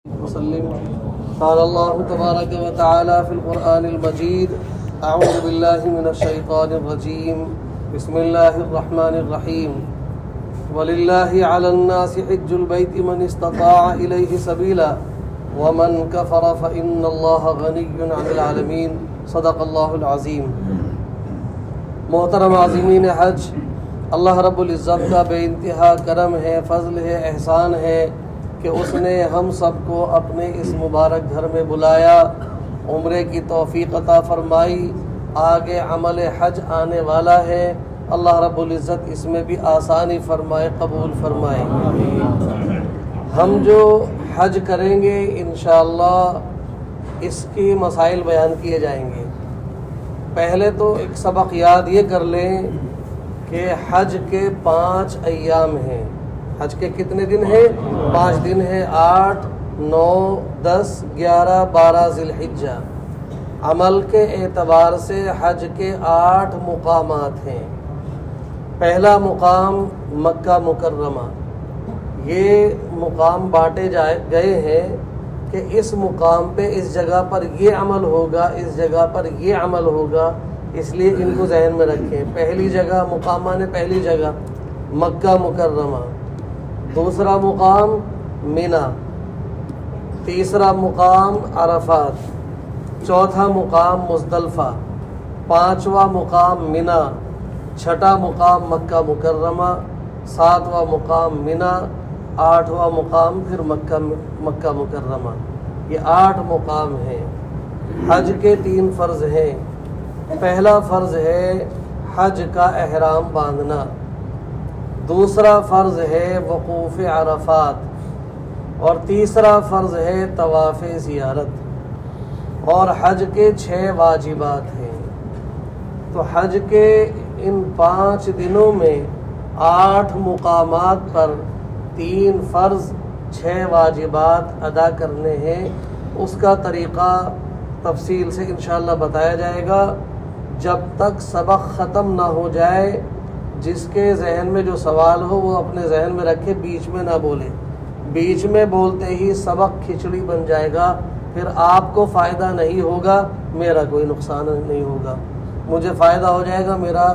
وسلم قال الله تبارك وتعالى في القرآن المجيد أعوذ بالله من الشيطان الرجيم بسم الله الرحمن الرحيم ولله على الناس حج البيت من استطاع إليه سبيلا ومن كفر فإن الله غني عن العالمين صدق الله العظيم۔ محترم عازمین حج، اللہ رب العزت کا بے انتہا کرم ہے، فضل ہے، احسان ہے کہ اس نے ہم سب کو اپنے اس مبارک گھر میں بلایا، عمرے کی توفیق عطا فرمائی۔ آگے عمل حج آنے والا ہے، اللہ رب العزت اس میں بھی آسانی فرمائے، قبول فرمائے۔ ہم جو حج کریں گے انشاءاللہ اس کی مسائل بیان کیے جائیں گے۔ پہلے تو ایک سبق یاد یہ کر لیں کہ حج کے 5 ایام ہیں۔ حج کے کتنے دن ہیں؟ 5 دن ہیں، 8، 9، 10، 11، 12 ذی الحجہ۔ عمل کے اعتبار سے حج کے 8 مقامات ہیں۔ پہلا مقام مکہ مکرمہ۔ یہ مقام بانٹے گئے ہیں کہ اس مقام پہ اس جگہ پر یہ عمل ہوگا، اس جگہ پر یہ عمل ہوگا، اس لیے ان کو ذہن میں رکھیں۔ پہلی جگہ مقامہ نے پہلی جگہ مکہ مکرمہ، دوسرا مقام مینا، تیسرا مقام عرفات، چوتھا مقام مزدلفہ، 5واں مقام مینا، 6واں مقام مکہ مکرمہ، 7واں مقام مینا، 8واں مقام پھر مکہ مکرمہ۔ یہ 8 مقام ہیں۔ حج کے 3 فرض ہیں۔ پہلا فرض ہے حج کا احرام باندھنا، دوسرا فرض ہے وقوف عرفات، اور تیسرا فرض ہے طواف زیارت۔ اور حج کے 6 واجبات ہیں۔ تو حج کے ان 5 دنوں میں 8 مقامات پر 3 فرض 6 واجبات ادا کرنے ہیں۔ اس کا طریقہ تفصیل سے انشاءاللہ بتایا جائے گا۔ جب تک سبق ختم نہ ہو جائے، جس کے ذہن میں جو سوال ہو وہ اپنے ذہن میں رکھے، بیچ میں نہ بولے۔ بیچ میں بولتے ہی سبق کھچڑی بن جائے گا، پھر آپ کو فائدہ نہیں ہوگا، میرا کوئی نقصان نہیں ہوگا۔ مجھے فائدہ ہو جائے گا، میرا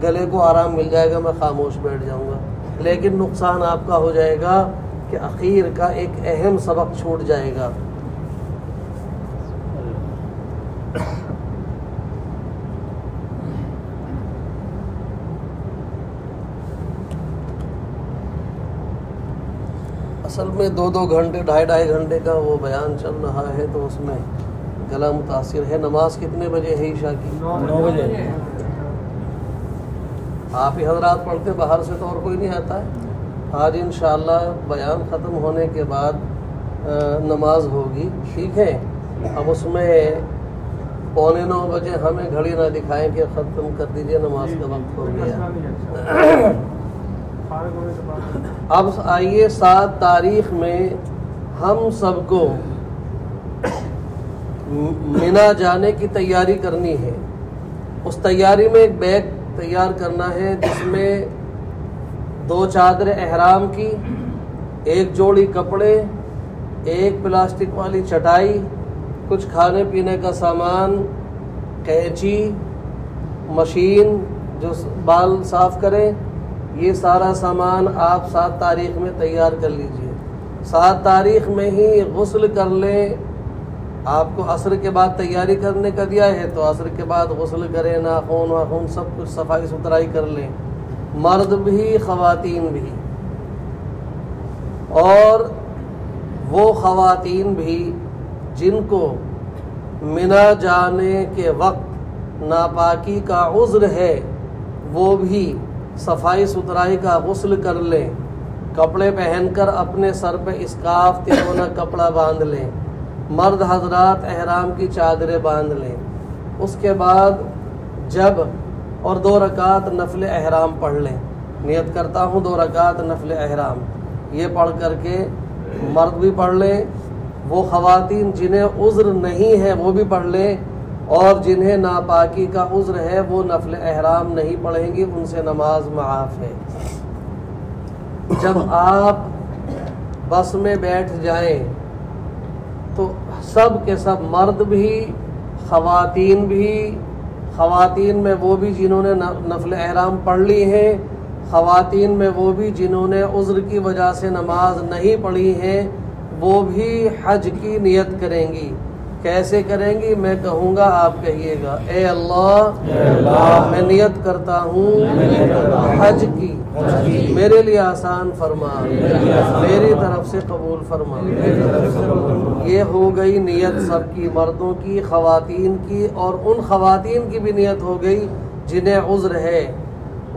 گلے کو آرام مل جائے گا، میں خاموش بیٹھ جاؤں گا، لیکن نقصان آپ کا ہو جائے گا کہ اخیر کا ایک اہم سبق چھوٹ جائے گا۔ اصل میں 2 گھنٹے 2.5 گھنٹے کا وہ بیان چل رہا ہے، تو اس میں گلا متاثر ہے۔ نماز کتنے بجے ہے عشاء کی؟ 9 بجے۔ آپ ہی حضرات پڑھتے، باہر سے تو اور کوئی نہیں آتا ہے۔ آج انشاءاللہ بیان ختم ہونے کے بعد نماز ہوگی، ٹھیک ہے؟ اب اس میں 8:45 بجے ہمیں گھڑی نہ دکھائیں کہ ختم کر دیجئے، نماز کا وقت ہو گیا۔ اب آئیے 7 تاریخ میں ہم سب کو مینا جانے کی تیاری کرنی ہے۔ اس تیاری میں ایک بیگ تیار کرنا ہے، جس میں 2 چادر احرام کی، 1 جوڑی کپڑے، 1 پلاسٹک والی چٹائی، کچھ کھانے پینے کا سامان، قینچی، مشین جو بال صاف کریں، یہ سارا سامان آپ 7 تاریخ میں تیار کر لیجئے۔ 7 تاریخ میں ہی غسل کر لیں۔ آپ کو عصر کے بعد تیاری کرنے کا دیا ہے تو عصر کے بعد غسل کریں، ناخن واخن سب کچھ صفائی ستھرائی کر لیں، مرد بھی خواتین بھی۔ اور وہ خواتین بھی جن کو مینا جانے کے وقت ناپاکی کا عذر ہے، وہ بھی صفائی ستھرائی کا غسل کر لیں، کپڑے پہن کر اپنے سر پہ اسکارف تکونا کپڑا باندھ لیں، مرد حضرات احرام کی چادریں باندھ لیں۔ اس کے بعد اور 2 رکعت نفل احرام پڑھ لیں۔ نیت کرتا ہوں 2 رکعت نفل احرام، یہ پڑھ کر کے مرد بھی پڑھ لیں، وہ خواتین جنہیں عذر نہیں ہے وہ بھی پڑھ لیں، اور جنہیں ناپاکی کا عذر ہے وہ نفل احرام نہیں پڑھیں گی، ان سے نماز معاف ہے۔ جب آپ بس میں بیٹھ جائیں تو سب کے سب مرد بھی خواتین بھی، خواتین میں وہ بھی جنہوں نے نفل احرام پڑھ لی ہیں، خواتین میں وہ بھی جنہوں نے عذر کی وجہ سے نماز نہیں پڑھی ہیں، وہ بھی حج کی نیت کریں گی۔ کیسے کریں گی؟ میں کہوں گا، آپ کہیے گا، اے اللہ میں نیت کرتا ہوں حج کی، میرے لیے آسان فرما، میری طرف سے قبول فرما۔ یہ ہو گئی نیت سب کی، مردوں کی، خواتین کی، اور ان خواتین کی بھی نیت ہو گئی جنہیں عذر ہے۔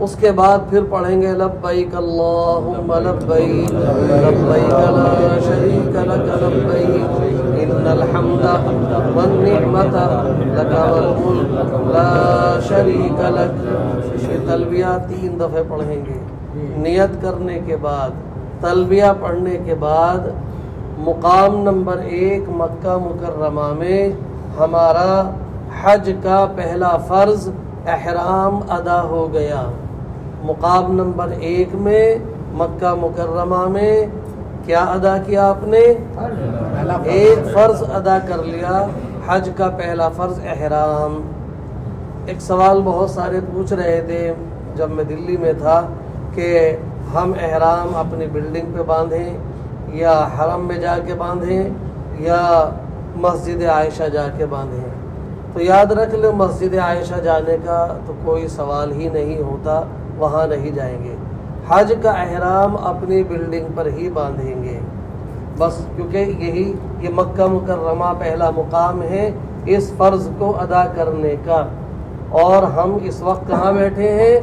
اس کے بعد پھر پڑھیں گے لبیک اللہم لبیک لبیک لا شریک لک لبیک ان الحمد والنعمت لک والملک لا شریک لک۔ یہ تلبیہ 3 دفعے پڑھیں گے۔ نیت کرنے کے بعد، تلبیہ پڑھنے کے بعد، مقام نمبر 1 مکہ مکرمہ میں ہمارا حج کا پہلا فرض احرام ادا ہو گیا۔ مقام نمبر 1 میں مکہ مکرمہ میں کیا ادا کیا آپ نے؟ ایک فرض ادا کر لیا، حج کا پہلا فرض احرام۔ ایک سوال بہت سارے پوچھ رہے تھے جب میں دلی میں تھا کہ ہم احرام اپنی بلڈنگ پہ باندھیں یا حرم میں جا کے باندھیں یا مسجد عائشہ جا کے باندھیں۔ تو یاد رکھ لو، مسجد عائشہ جانے کا تو کوئی سوال ہی نہیں ہوتا، وہاں نہیں جائیں گے۔ حج کا احرام اپنی بلڈنگ پر ہی باندھیں گے بس، کیونکہ یہ مکہ مکرمہ پہلا مقام ہے اس فرض کو ادا کرنے کا، اور ہم اس وقت کہاں بیٹھے ہیں؟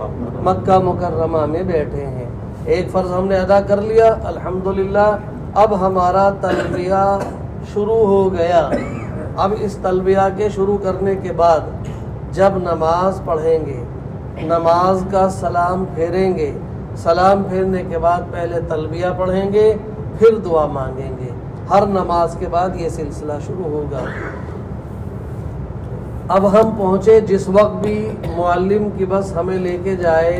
مکہ مکرمہ میں بیٹھے ہیں۔ ایک فرض ہم نے ادا کر لیا الحمدللہ۔ اب ہمارا تلبیہ شروع ہو گیا۔ اب اس تلبیہ کے شروع کرنے کے بعد جب نماز پڑھیں گے، نماز کا سلام پھیریں گے، سلام پھیرنے کے بعد پہلے تلبیہ پڑھیں گے، پھر دعا مانگیں گے۔ ہر نماز کے بعد یہ سلسلہ شروع ہوگا۔ اب ہم پہنچے، جس وقت بھی معلم کی بس ہمیں لے کے جائے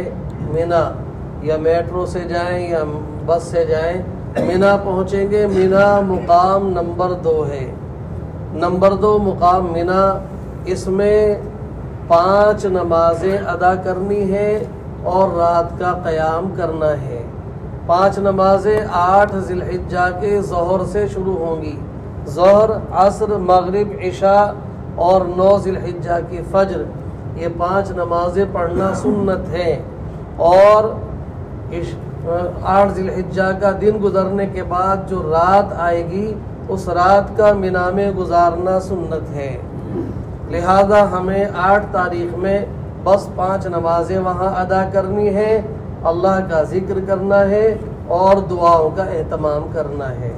مینا، یا میٹرو سے جائیں یا بس سے جائیں، مینا پہنچیں گے۔ مینا مقام نمبر 2 ہے۔ نمبر 2 مقام مینا، اس میں 5 نمازیں ادا کرنی ہیں اور رات کا قیام کرنا ہے۔ 5 نمازیں 8 ذی الحجہ کے ظہر سے شروع ہوں گی۔ ظہر، عصر، مغرب، عشاء اور 9 ذی الحجہ کی فجر، یہ 5 نمازیں پڑھنا سنت ہے۔ اور 8 ذی الحجہ کا دن گزرنے کے بعد جو رات آئے گی، اس رات کا مینا میں گزارنا سنت ہے۔ لہذا ہمیں 8 تاریخ میں بس 5 نمازیں وہاں ادا کرنی ہے، اللہ کا ذکر کرنا ہے اور دعاؤں کا اہتمام کرنا ہے۔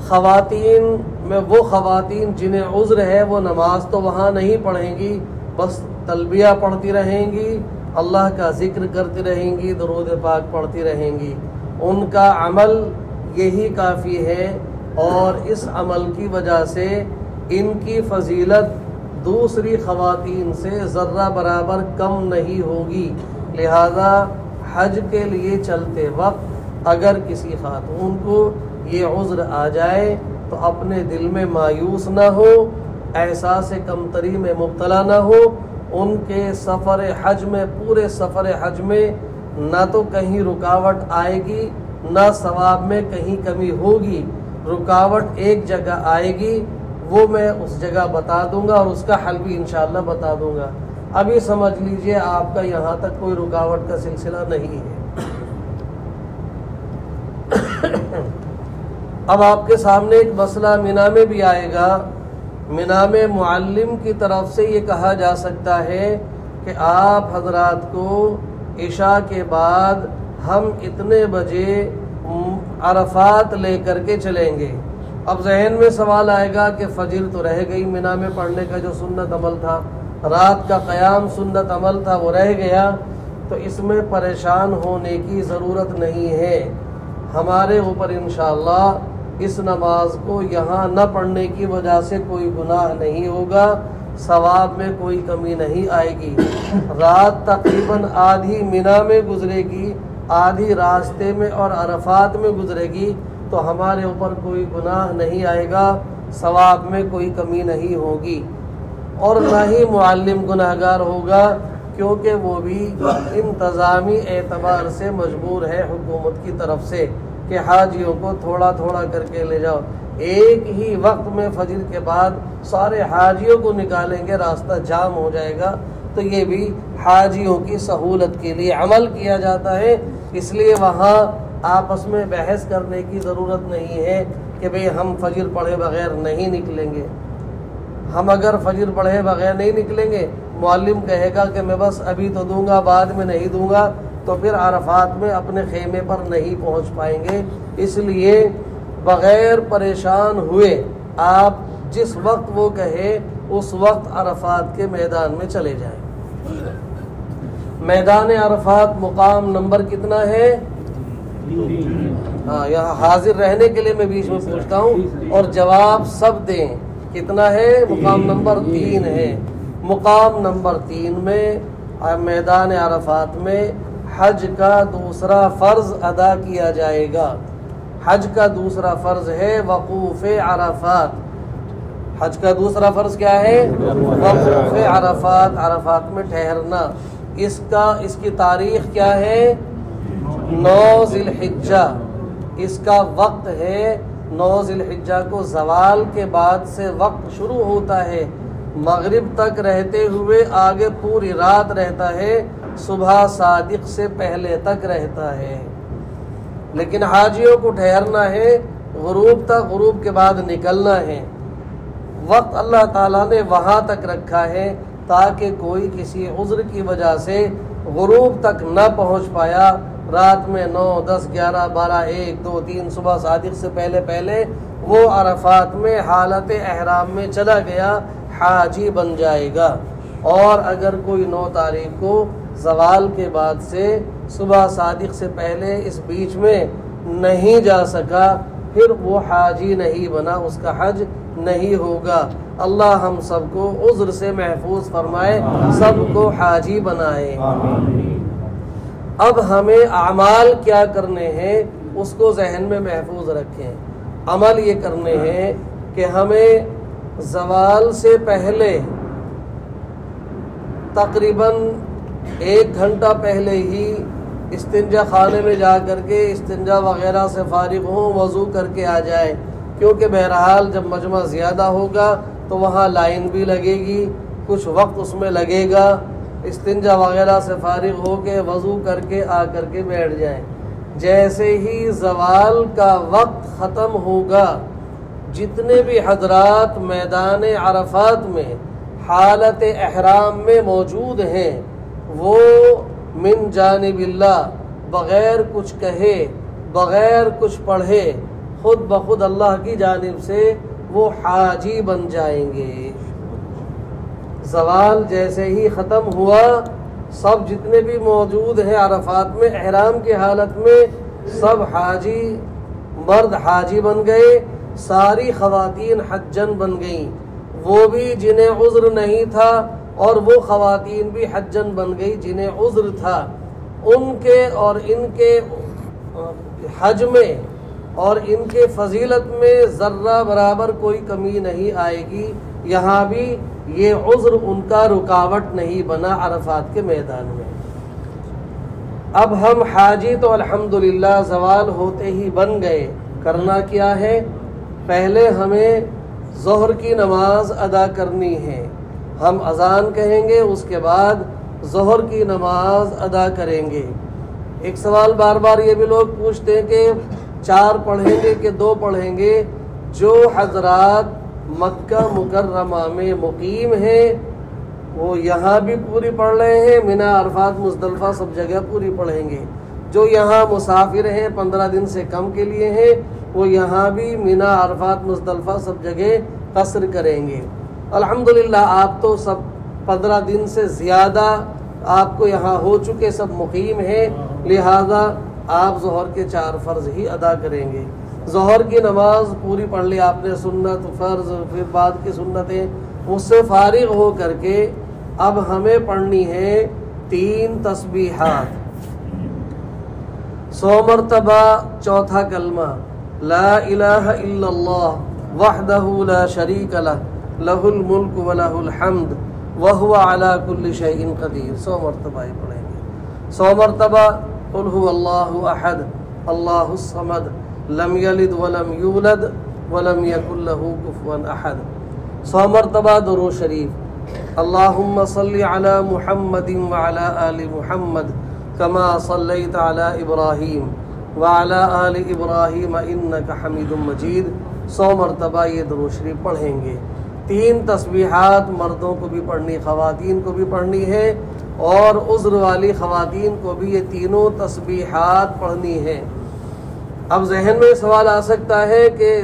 خواتین میں وہ خواتین جنہیں عذر ہے وہ نماز تو وہاں نہیں پڑھیں گی، بس تلبیہ پڑھتی رہیں گی، اللہ کا ذکر کرتی رہیں گی، درود پاک پڑھتی رہیں گی۔ ان کا عمل یہی کافی ہے، اور اس عمل کی وجہ سے ان کی فضیلت دوسری خواتین سے ذرہ برابر کم نہیں ہوگی۔ لہذا حج کے لیے چلتے وقت اگر کسی خاتون کو یہ عذر آ جائے تو اپنے دل میں مایوس نہ ہو، احساس کمتری میں مبتلا نہ ہو۔ ان کے سفر حج میں، پورے سفر حج میں نہ تو کہیں رکاوٹ آئے گی، نہ ثواب میں کہیں کمی ہوگی۔ رکاوٹ ایک جگہ آئے گی، وہ میں اس جگہ بتا دوں گا اور اس کا حل بھی انشاءاللہ بتا دوں گا۔ ابھی سمجھ لیجئے آپ کا یہاں تک کوئی رکاوٹ کا سلسلہ نہیں ہے۔ اب آپ کے سامنے ایک مسئلہ مینا میں بھی آئے گا۔ مینا میں معلم کی طرف سے یہ کہا جا سکتا ہے کہ آپ حضرات کو عشاء کے بعد ہم اتنے بجے عرفات لے کر کے چلیں گے۔ اب ذہن میں سوال آئے گا کہ فجر تو رہ گئی، مینا میں پڑھنے کا جو سنت عمل تھا، رات کا قیام سنت عمل تھا، وہ رہ گیا، تو اس میں پریشان ہونے کی ضرورت نہیں ہے۔ ہمارے اوپر انشاءاللہ اس نماز کو یہاں نہ پڑھنے کی وجہ سے کوئی گناہ نہیں ہوگا، ثواب میں کوئی کمی نہیں آئے گی۔ رات تقریباً آدھی مینا میں گزرے گی، آدھی راستے میں اور عرفات میں گزرے گی، تو ہمارے اوپر کوئی گناہ نہیں آئے گا، ثواب میں کوئی کمی نہیں ہوگی، اور نہ ہی معلم گناہگار ہوگا، کیونکہ وہ بھی انتظامی اعتبار سے مجبور ہے حکومت کی طرف سے کہ حاجیوں کو تھوڑا تھوڑا کر کے لے جاؤ۔ ایک ہی وقت میں فجر کے بعد سارے حاجیوں کو نکالیں گے، راستہ جام ہو جائے گا، تو یہ بھی حاجیوں کی سہولت کے لیے عمل کیا جاتا ہے۔ اس لیے وہاں آپس میں بحث کرنے کی ضرورت نہیں ہے کہ بھئی ہم فجر پڑھے بغیر نہیں نکلیں گے۔ ہم اگر فجر پڑھے بغیر نہیں نکلیں گے، معلم کہے گا کہ میں بس ابھی تو دوں گا، بعد میں نہیں دوں گا، تو پھر عرفات میں اپنے خیمے پر نہیں پہنچ پائیں گے۔ اس لیے بغیر پریشان ہوئے آپ جس وقت وہ کہے اس وقت عرفات کے میدان میں چلے جائیں۔ میدان عرفات مقام نمبر کتنا ہے؟ ہاں، یہاں حاضر رہنے کے لیے میں بیچ میں پوچھتا ہوں اور جواب سب دیں، کتنا ہے؟ مقام نمبر 3 ہے۔ مقام نمبر 3 میں میدان عرفات میں حج کا دوسرا فرض ادا کیا جائے گا۔ حج کا دوسرا فرض ہے وقوف عرفات۔ حج کا دوسرا فرض کیا ہے؟ وقوف عرفات، عرفات میں ٹھہرنا۔ اس کی تاریخ کیا ہے؟ 9 ذی الحجہ۔ اس کا وقت ہے 9 ذی الحجہ کو زوال کے بعد سے وقت شروع ہوتا ہے، مغرب تک رہتے ہوئے آگے پوری رات رہتا ہے، صبح صادق سے پہلے تک رہتا ہے۔ لیکن حاجیوں کو ٹھہرنا ہے غروب تک، غروب کے بعد نکلنا ہے۔ وقت اللہ تعالیٰ نے وہاں تک رکھا ہے تاکہ کوئی کسی عذر کی وجہ سے غروب تک نہ پہنچ پایا، رات میں 9، 10، 11، 12، 1، 2، 3 صبح صادق سے پہلے وہ عرفات میں حالت احرام میں چلا گیا، حاجی بن جائے گا۔ اور اگر کوئی 9 تاریخ کو زوال کے بعد سے صبح صادق سے پہلے اس بیچ میں نہیں جا سکا، پھر وہ حاجی نہیں بنا، اس کا حج نہیں ہوگا۔ اللہ ہم سب کو عذر سے محفوظ فرمائے، سب کو حاجی بنائے۔ اب ہمیں اعمال کیا کرنے ہیں اس کو ذہن میں محفوظ رکھیں۔ عمل یہ کرنے ہیں کہ ہمیں زوال سے پہلے تقریباً 1 گھنٹہ پہلے ہی استنجا خانے میں جا کر کے استنجا وغیرہ سے فارغ ہوں، وضو کر کے آ جائیں، کیونکہ بہرحال جب مجمع زیادہ ہوگا تو وہاں لائن بھی لگے گی، کچھ وقت اس میں لگے گا۔ استنجا وغیرہ سے فارغ ہو کے وضو کر کے آ کر کے بیٹھ جائیں۔ جیسے ہی زوال کا وقت ختم ہوگا، جتنے بھی حضرات میدان عرفات میں حالت احرام میں موجود ہیں، وہ من جانب اللہ بغیر کچھ کہے، بغیر کچھ پڑھے، خود بخود اللہ کی جانب سے وہ حاجی بن جائیں گے۔ زوال جیسے ہی ختم ہوا، سب جتنے بھی موجود ہیں عرفات میں احرام کی حالت میں، سب حاجی، مرد حاجی بن گئے، ساری خواتین حجن بن گئیں، وہ بھی جنہیں عذر نہیں تھا، اور وہ خواتین بھی حجن بن گئی جنہیں عذر تھا۔ ان کے اور ان کے حج میں اور ان کے فضیلت میں ذرہ برابر کوئی کمی نہیں آئے گی۔ یہاں بھی یہ عذر ان کا رکاوٹ نہیں بنا عرفات کے میدان میں۔ اب ہم حاجی تو الحمدللہ زوال ہوتے ہی بن گئے، کرنا کیا ہے؟ پہلے ہمیں ظہر کی نماز ادا کرنی ہے۔ ہم اذان کہیں گے، اس کے بعد ظہر کی نماز ادا کریں گے۔ ایک سوال بار بار یہ بھی لوگ پوچھتے ہیں کہ 4 پڑھیں گے کہ 2 پڑھیں گے؟ جو حضرات مکہ مکرمہ میں مقیم ہیں وہ یہاں بھی پوری پڑھ رہے ہیں، منی، عرفات، مزدلفہ سب جگہ پوری پڑھیں گے۔ جو یہاں مسافر ہیں، 15 دن سے کم کے لیے ہیں، وہ یہاں بھی منی، عرفات، مزدلفہ سب جگہ قصر کریں گے۔ الحمدللہ آپ تو سب 15 دن سے زیادہ آپ کو یہاں ہو چکے، سب مقیم ہیں، لہذا آپ ظہر کے 4 فرض ہی ادا کریں گے۔ ظہر کی نماز پوری پڑھ لی آپ نے، سنت، فرض، پھر بعد کی سنتیں، اس سے فارغ ہو کر کے اب ہمیں پڑھنی ہے 3 تسبیحات، 100 مرتبہ چوتھا کلمہ، لا الہ الا اللہ وحدہ لا شریک لہ لہ الملک ولہ الحمد وہو علی کل شیء قدیر. 100 مرتبہ ہی پڑھیں گے. 100 مرتبہ قل هو اللہ احد اللہ الصمد لم یلد ولم یولد ولم یکن لہ کفوا احد. 100 مرتبہ درود شریف. اللہم صلی علی محمد وعلی آل محمد کما صلیت علی ابراہیم وعلی آل ابراہیم انک حمید مجید. 100 مرتبہ یہ درود شریف پڑھیں گے. 3 تسبیحات مردوں کو بھی پڑھنی، خواتین کو بھی پڑھنی ہے، اور عذر والی خواتین کو بھی یہ تینوں تسبیحات پڑھنی ہے. اب ذہن میں سوال آ سکتا ہے کہ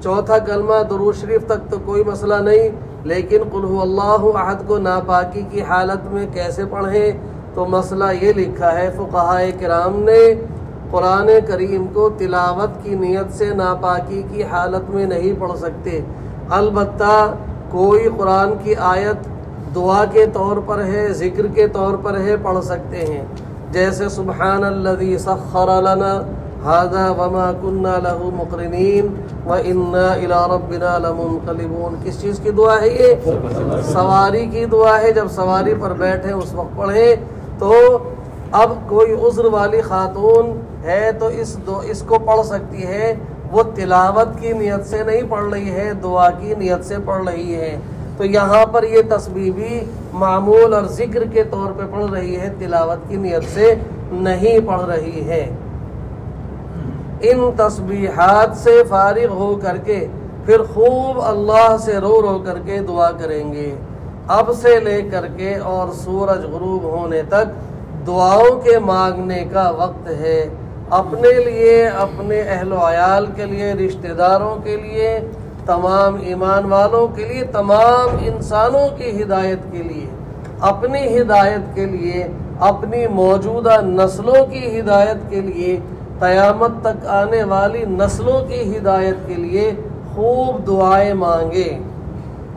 چوتھا کلمہ درود شریف تک تو کوئی مسئلہ نہیں، لیکن قل هو اللہ احد کو ناپاکی کی حالت میں کیسے پڑھیں؟ تو مسئلہ یہ لکھا ہے فقہائے کرام نے، قرآن کریم کو تلاوت کی نیت سے ناپاکی کی حالت میں نہیں پڑھ سکتے. البتہ کوئی قرآن کی آیت دعا کے طور پر ہے، ذکر کے طور پر ہے، پڑھ سکتے ہیں. جیسے سبحان الذی سخر لنا ھذا وما كنا له مقرنین وإنا إلی ربنا لمنقلبون. کس چیز کی دعا ہے یہ؟ سواری کی دعا ہے. جب سواری پر بیٹھے اس وقت پڑھیں. تو اب کوئی عذر والی خاتون ہے تو اس کو پڑھ سکتی ہے. وہ تلاوت کی نیت سے نہیں پڑھ رہی ہے، دعا کی نیت سے پڑھ رہی ہے. تو یہاں پر یہ تسبیح بھی معمول اور ذکر کے طور پہ پڑھ رہی ہے، تلاوت کی نیت سے نہیں پڑھ رہی ہے. ان تسبیحات سے فارغ ہو کر کے پھر خوب اللہ سے رو رو کر کے دعا کریں گے. اب سے لے کر کے اور سورج غروب ہونے تک دعاؤں کے مانگنے کا وقت ہے. اپنے لیے، اپنے اہل و عیال کے لیے، رشتہ داروں کے لیے، تمام ایمان والوں کے لیے، تمام انسانوں کی ہدایت کے لیے، اپنی ہدایت کے لیے، اپنی موجودہ نسلوں کی ہدایت کے لیے، قیامت تک آنے والی نسلوں کی ہدایت کے لیے خوب دعائیں مانگیں.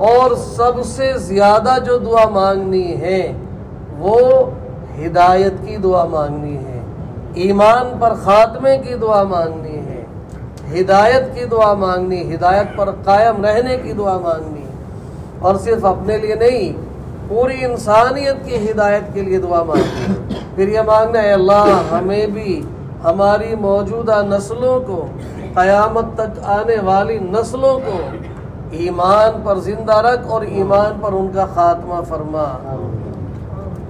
اور سب سے زیادہ جو دعا مانگنی ہے وہ ہدایت کی دعا مانگنی ہے، ایمان پر خاتمے کی دعا مانگنی ہے، ہدایت کی دعا مانگنی، ہدایت پر قائم رہنے کی دعا مانگنی. اور صرف اپنے لیے نہیں، پوری انسانیت کی ہدایت کے لیے دعا مانگنی. پھر یہ مانگنا ہے اللہ ہمیں بھی، ہماری موجودہ نسلوں کو، قیامت تک آنے والی نسلوں کو ایمان پر زندہ رکھ اور ایمان پر ان کا خاتمہ فرما.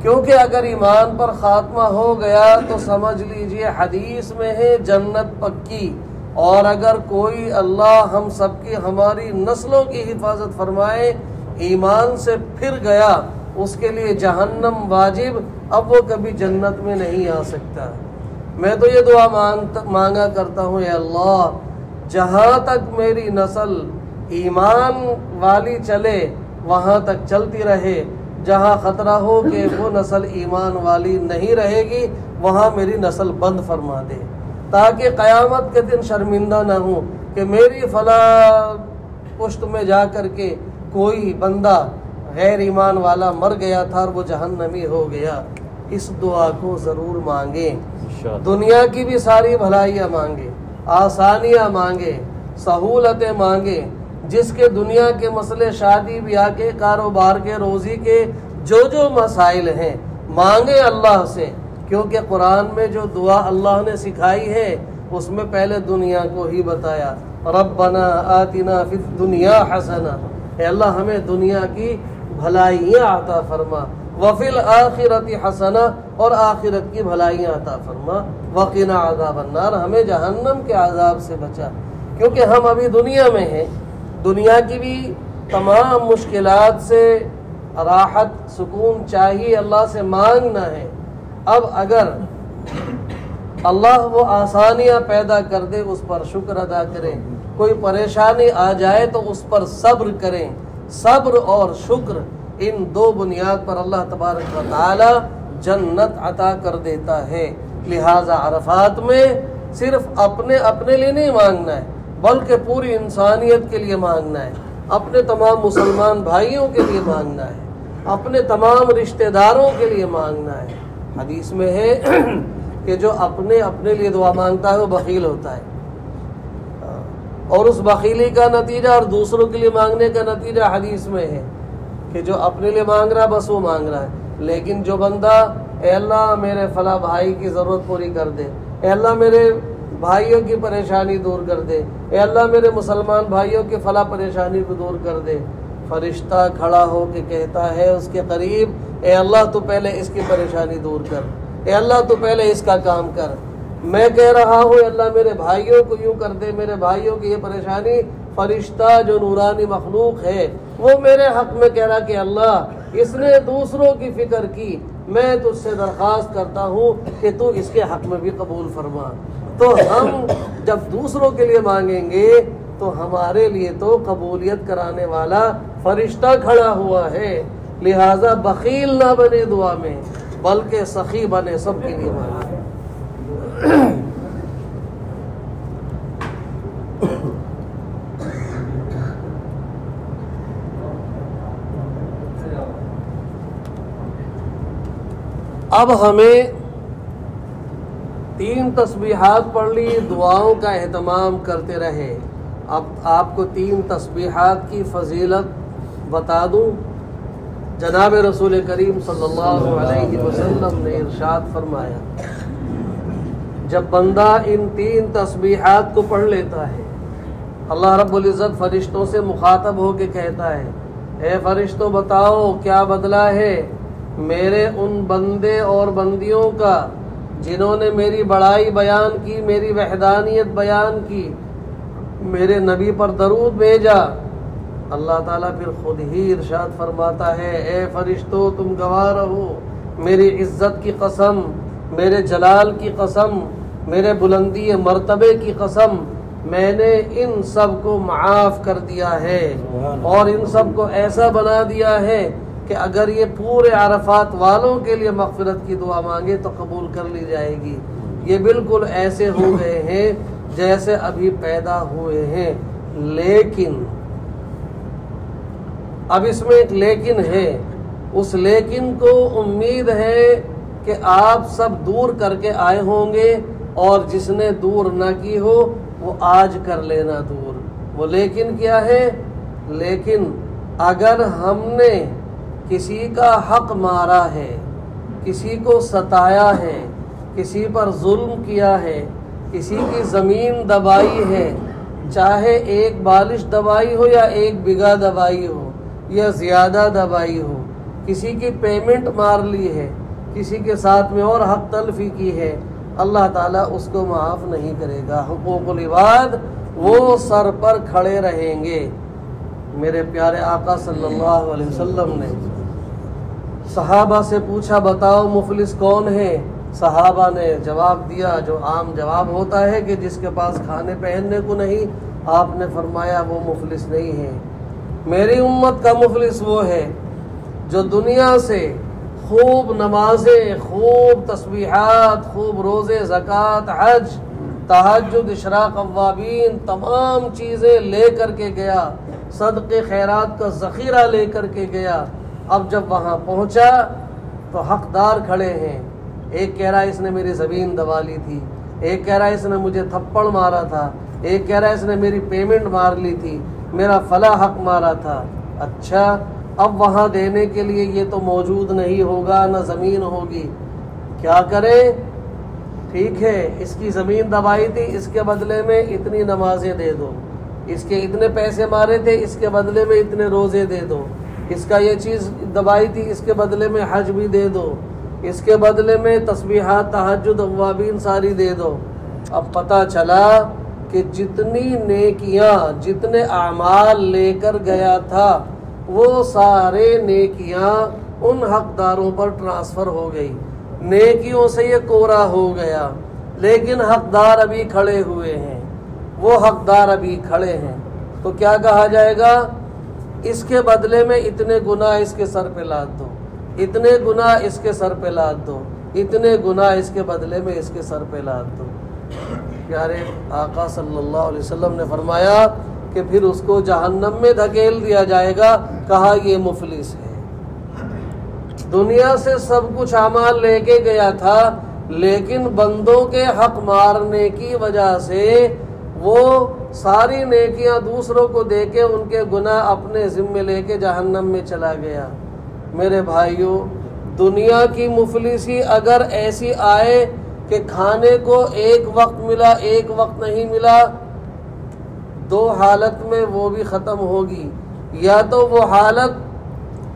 کیونکہ اگر ایمان پر خاتمہ ہو گیا تو سمجھ لیجئے حدیث میں ہے جنت پکی. اور اگر کوئی اللہ ہم سب کی، ہماری نسلوں کی حفاظت فرمائے، ایمان سے پھر گیا، اس کے لیے جہنم واجب، اب وہ کبھی جنت میں نہیں آ سکتا. میں تو یہ دعا مانگا کرتا ہوں، اے اللہ جہاں تک میری نسل ایمان والی چلے وہاں تک چلتی رہے، جہاں خطرہ ہو کہ وہ نسل ایمان والی نہیں رہے گی وہاں میری نسل بند فرما دے، تاکہ قیامت کے دن شرمندہ نہ ہوں کہ میری فلاں پشت میں جا کر کے کوئی بندہ غیر ایمان والا مر گیا تھا اور وہ جہنمی ہو گیا. اس دعا کو ضرور مانگیں. دنیا کی بھی ساری بھلائیاں مانگیں، آسانیاں مانگیں، سہولتیں مانگیں. جس کے دنیا کے مسئلے، شادی بیاہ کے، کاروبار کے، روزی کے، جو مسائل ہیں مانگیں اللہ سے. کیونکہ قرآن میں جو دعا اللہ نے سکھائی ہے اس میں پہلے دنیا کو ہی بتایا. ربنا آتنا فی الدنیا حسنہ، اے اللہ ہمیں دنیا کی بھلائیاں عطا فرما. وفی الآخرۃ حسنہ، اور آخرت کی بھلائیاں عطا فرما. وقنا عذاب النار، ہمیں جہنم کے عذاب سے بچا. کیونکہ ہم ابھی دنیا میں ہیں، دنیا کی بھی تمام مشکلات سے راحت، سکون چاہیے، اللہ سے مانگنا ہے. اب اگر اللہ وہ آسانیاں پیدا کر دے اس پر شکر ادا کریں، کوئی پریشانی آ جائے تو اس پر صبر کریں. صبر اور شکر، ان دو بنیاد پر اللہ تبارک و تعالی جنت عطا کر دیتا ہے. لہذا عرفات میں صرف اپنے لیے نہیں مانگنا ہے بلکہ پوری انسانیت کے لیے مانگنا ہے، اپنے تمام مسلمان بھائیوں کے لیے مانگنا ہے، اپنے تمام رشتہ داروں کے لیے مانگنا ہے. حدیث میں ہے کہ جو اپنے لیے دعا مانگتا ہے وہ بخیل ہوتا ہے. اور اس بخیلی کا نتیجہ اور دوسروں کے لیے مانگنے کا نتیجہ حدیث میں ہے کہ جو اپنے لیے مانگ رہا بس وہ مانگ رہا ہے، لیکن جو بندہ اے اللہ میرے فلاں بھائی کی ضرورت پوری کر دے، اے اللہ میرے بھائیوں کی پریشانی دور کر دے، اے اللہ میرے مسلمان بھائیوں کی فلاں پریشانی کو دور کر دے، فرشتہ کھڑا ہو کے کہتا ہے اس کے قریب، اے اللہ تو پہلے اس کی پریشانی دور کر، اے اللہ تو پہلے اس کا کام کر۔ میں کہہ رہا ہوں اللہ میرے بھائیوں کو یوں کر دے، میرے بھائیوں کی یہ پریشانی، فرشتہ جو نورانی مخلوق ہے وہ میرے حق میں کہہ رہا کہ اللہ اس نے دوسروں کی فکر کی، میں تجھ سے درخواست کرتا ہوں کہ تو اس کے حق میں بھی قبول فرما۔ تو ہم جب دوسروں کے لیے مانگیں گے تو ہمارے لیے تو قبولیت کرانے والا فرشتہ کھڑا ہوا ہے، لہٰذا بخیل نہ بنے دعا میں بلکہ سخی بنے، سب کے لیے مانگے۔ اب ہمیں 3 تسبیحات پڑھ لی، دعاؤں کا اہتمام کرتے رہے۔ اب آپ کو 3 تسبیحات کی فضیلت بتا دوں۔ جناب رسول کریم صلی اللہ علیہ وسلم نے ارشاد فرمایا، جب بندہ ان 3 تسبیحات کو پڑھ لیتا ہے، اللہ رب العزت فرشتوں سے مخاطب ہو کے کہتا ہے، اے فرشتوں بتاؤ کیا بدلہ ہے میرے ان بندے اور بندیوں کا جنہوں نے میری بڑائی بیان کی، میری وحدانیت بیان کی، میرے نبی پر درود بھیجا۔ اللہ تعالیٰ پھر خود ہی ارشاد فرماتا ہے، اے فرشتوں تم گواہ رہو، میری عزت کی قسم، میرے جلال کی قسم، میرے بلندی مرتبے کی قسم، میں نے ان سب کو معاف کر دیا ہے اور ان سب کو ایسا بنا دیا ہے کہ اگر یہ پورے عرفات والوں کے لیے مغفرت کی دعا مانگے تو قبول کر لی جائے گی۔ یہ بالکل ایسے ہو گئے ہیں جیسے ابھی پیدا ہوئے ہیں۔ لیکن اب اس میں ایک لیکن ہے، اس لیکن کو امید ہے کہ آپ سب دور کر کے آئے ہوں گے، اور جس نے دور نہ کی ہو وہ آج کر لینا دور۔ وہ لیکن کیا ہے؟ لیکن اگر ہم نے کسی کا حق مارا ہے، کسی کو ستایا ہے، کسی پر ظلم کیا ہے، کسی کی زمین دبائی ہے، چاہے 1 بالش دبائی ہو یا 1 بیگھہ دبائی ہو یا زیادہ دبائی ہو، کسی کی پیمنٹ مار لی ہے، کسی کے ساتھ میں اور حق تلفی کی ہے، اللہ تعالیٰ اس کو معاف نہیں کرے گا۔ حقوق العباد وہ سر پر کھڑے رہیں گے۔ میرے پیارے آقا صلی اللہ علیہ وسلم نے صحابہ سے پوچھا، بتاؤ مفلس کون ہے؟ صحابہ نے جواب دیا جو عام جواب ہوتا ہے کہ جس کے پاس کھانے پہننے کو نہیں۔ آپ نے فرمایا وہ مفلس نہیں ہے، میری امت کا مفلس وہ ہے جو دنیا سے خوب نمازیں، خوب تسبیحات، خوب روزے، زکوٰۃ، حج، تہجد، اشراق اوابین، تمام چیزیں لے کر کے گیا، صدقے خیرات کا ذخیرہ لے کر کے گیا۔ اب جب وہاں پہنچا تو حقدار کھڑے ہیں، ایک کہہ رہا ہے اس نے میری زمین دبا لی تھی، ایک کہہ رہا ہے اس نے مجھے تھپڑ مارا تھا، ایک کہہ رہا ہے اس نے میری پیمنٹ مار لی تھی، میرا فلاں حق مارا تھا۔ اچھا اب وہاں دینے کے لیے یہ تو موجود نہیں ہوگا، نہ زمین ہوگی، کیا کرے؟ ٹھیک ہے اس کی زمین دبائی تھی، اس کے بدلے میں اتنی نمازیں دے دو، اس کے اتنے پیسے مارے تھے، اس کے بدلے میں اتنے روزے دے دو، اس کا یہ چیز دبائی تھی، اس کے بدلے میں حج بھی دے دو، اس کے بدلے میں تسبیحات، تہجد، اوابین ساری دے دو۔ اب پتہ چلا کہ جتنی نیکیاں، جتنے اعمال لے کر گیا تھا وہ سارے نیکیاں ان حقداروں پر ٹرانسفر ہو گئی، نیکیوں سے یہ کوڑا ہو گیا، لیکن حقدار ابھی کھڑے ہوئے ہیں، وہ حقدار ابھی کھڑے ہیں۔ تو کیا کہا جائے گا؟ اس کے بدلے میں اتنے گناہ اس کے سر پہ لاد دو، اتنے گناہ اس کے سر پہ لاد دو، اتنے گناہ اس کے بدلے میں اس کے سر پہ لاد دو۔ پیارے آقا صلی اللہ علیہ وسلم نے فرمایا کہ پھر اس کو جہنم میں دھکیل دیا جائے گا، کہا یہ مفلس ہے، دنیا سے سب کچھ اعمال لے کے گیا تھا، لیکن بندوں کے حق مارنے کی وجہ سے وہ ساری نیکیاں دوسروں کو دے کے ان کے گناہ اپنے ذمے لے کے جہنم میں چلا گیا۔ میرے بھائیوں، دنیا کی مفلسی اگر ایسی آئے کہ کھانے کو ایک وقت ملا ایک وقت نہیں ملا، دو حالت میں وہ بھی ختم ہوگی۔ یا تو وہ حالت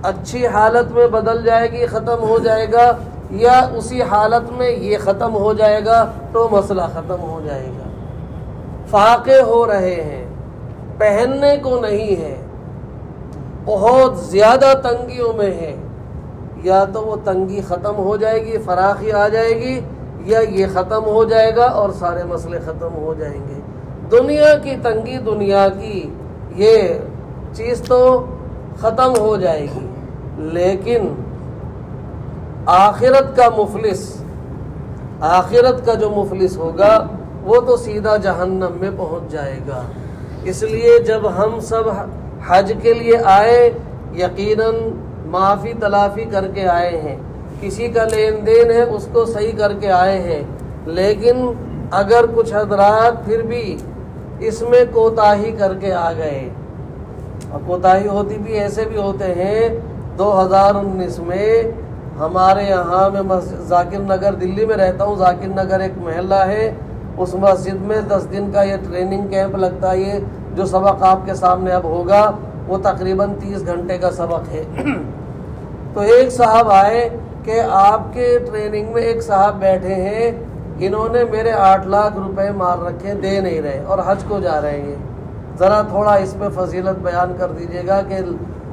اچھی حالت میں بدل جائے گی، ختم ہو جائے گا، یا اسی حالت میں یہ ختم ہو جائے گا تو مسئلہ ختم ہو جائے گا۔ فاقے ہو رہے ہیں، پہننے کو نہیں ہے، بہت زیادہ تنگیوں میں ہے، یا تو وہ تنگی ختم ہو جائے گی، فراخی آ جائے گی، یا یہ ختم ہو جائے گا اور سارے مسئلے ختم ہو جائیں گے۔ دنیا کی تنگی، دنیا کی یہ چیز تو ختم ہو جائے گی، لیکن آخرت کا مفلس، آخرت کا جو مفلس ہوگا وہ تو سیدھا جہنم میں پہنچ جائے گا۔ اس لیے جب ہم سب حج کے لیے آئے، یقیناً معافی تلافی کر کے آئے ہیں، کسی کا لین دین ہے اس کو صحیح کر کے آئے ہیں، لیکن اگر کچھ حضرات پھر بھی اس میں کوتاہی کر کے آ گئے، اور کوتاہی ہوتی بھی ایسے بھی ہوتے ہیں۔ 2019 میں ہمارے یہاں میں ذاکر نگر دلی میں رہتا ہوں، ذاکر نگر ایک محلہ ہے، اس مسجد میں 10 دن کا یہ ٹریننگ کیمپ لگتا ہے۔ یہ جو سبق آپ کے سامنے اب ہوگا وہ تقریباً 30 گھنٹے کا سبق ہے۔ تو ایک صاحب آئے کہ آپ کے ٹریننگ میں ایک صاحب بیٹھے ہیں، انہوں نے میرے 8 لاکھ روپے مار رکھے، دے نہیں رہے اور حج کو جا رہے ہیں، ذرا تھوڑا اس پہ فضیلت بیان کر دیجیے گا کہ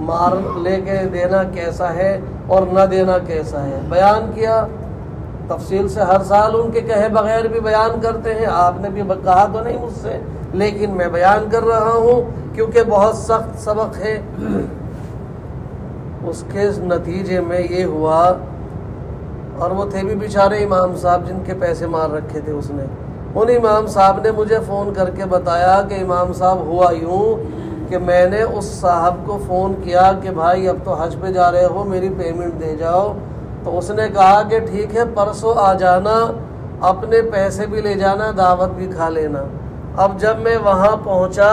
مار لے کے دینا کیسا ہے اور نہ دینا کیسا ہے۔ بیان کیا تفصیل سے، ہر سال ان کے کہے بغیر بھی بیان کرتے ہیں، آپ نے بھی کہا تو نہیں مجھ سے، لیکن میں بیان کر رہا ہوں کیونکہ بہت سخت سبق ہے۔ اس کے نتیجے میں یہ ہوا، اور وہ تھے بھی بیچارے امام صاحب جن کے پیسے مار رکھے تھے اس نے، ان امام صاحب نے مجھے فون کر کے بتایا کہ امام صاحب ہوا یوں کہ میں نے اس صاحب کو فون کیا کہ بھائی اب تو حج پہ جا رہے ہو، میری پیمنٹ دے جاؤ، تو اس نے کہا کہ ٹھیک ہے پرسوں آ جانا، اپنے پیسے بھی لے جانا، دعوت بھی کھا لینا۔ اب جب میں وہاں پہنچا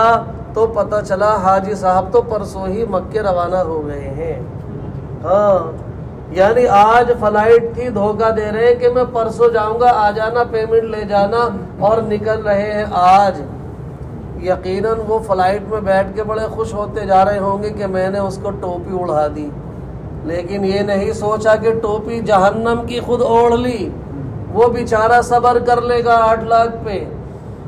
تو پتہ چلا حاجی صاحب تو پرسوں ہی مکے روانہ ہو گئے ہیں۔ ہاں، یعنی آج فلائٹ تھی، دھوکہ دے رہے ہیں کہ میں پرسوں جاؤں گا، آ جانا، پیمنٹ لے جانا، اور نکل رہے ہیں آج۔ یقیناً وہ فلائٹ میں بیٹھ کے بڑے خوش ہوتے جا رہے ہوں گے کہ میں نے اس کو ٹوپی اڑا دی، لیکن یہ نہیں سوچا کہ ٹوپی جہنم کی خود اوڑھ لی۔ وہ بیچارہ صبر کر لے گا 8 لاکھ پہ،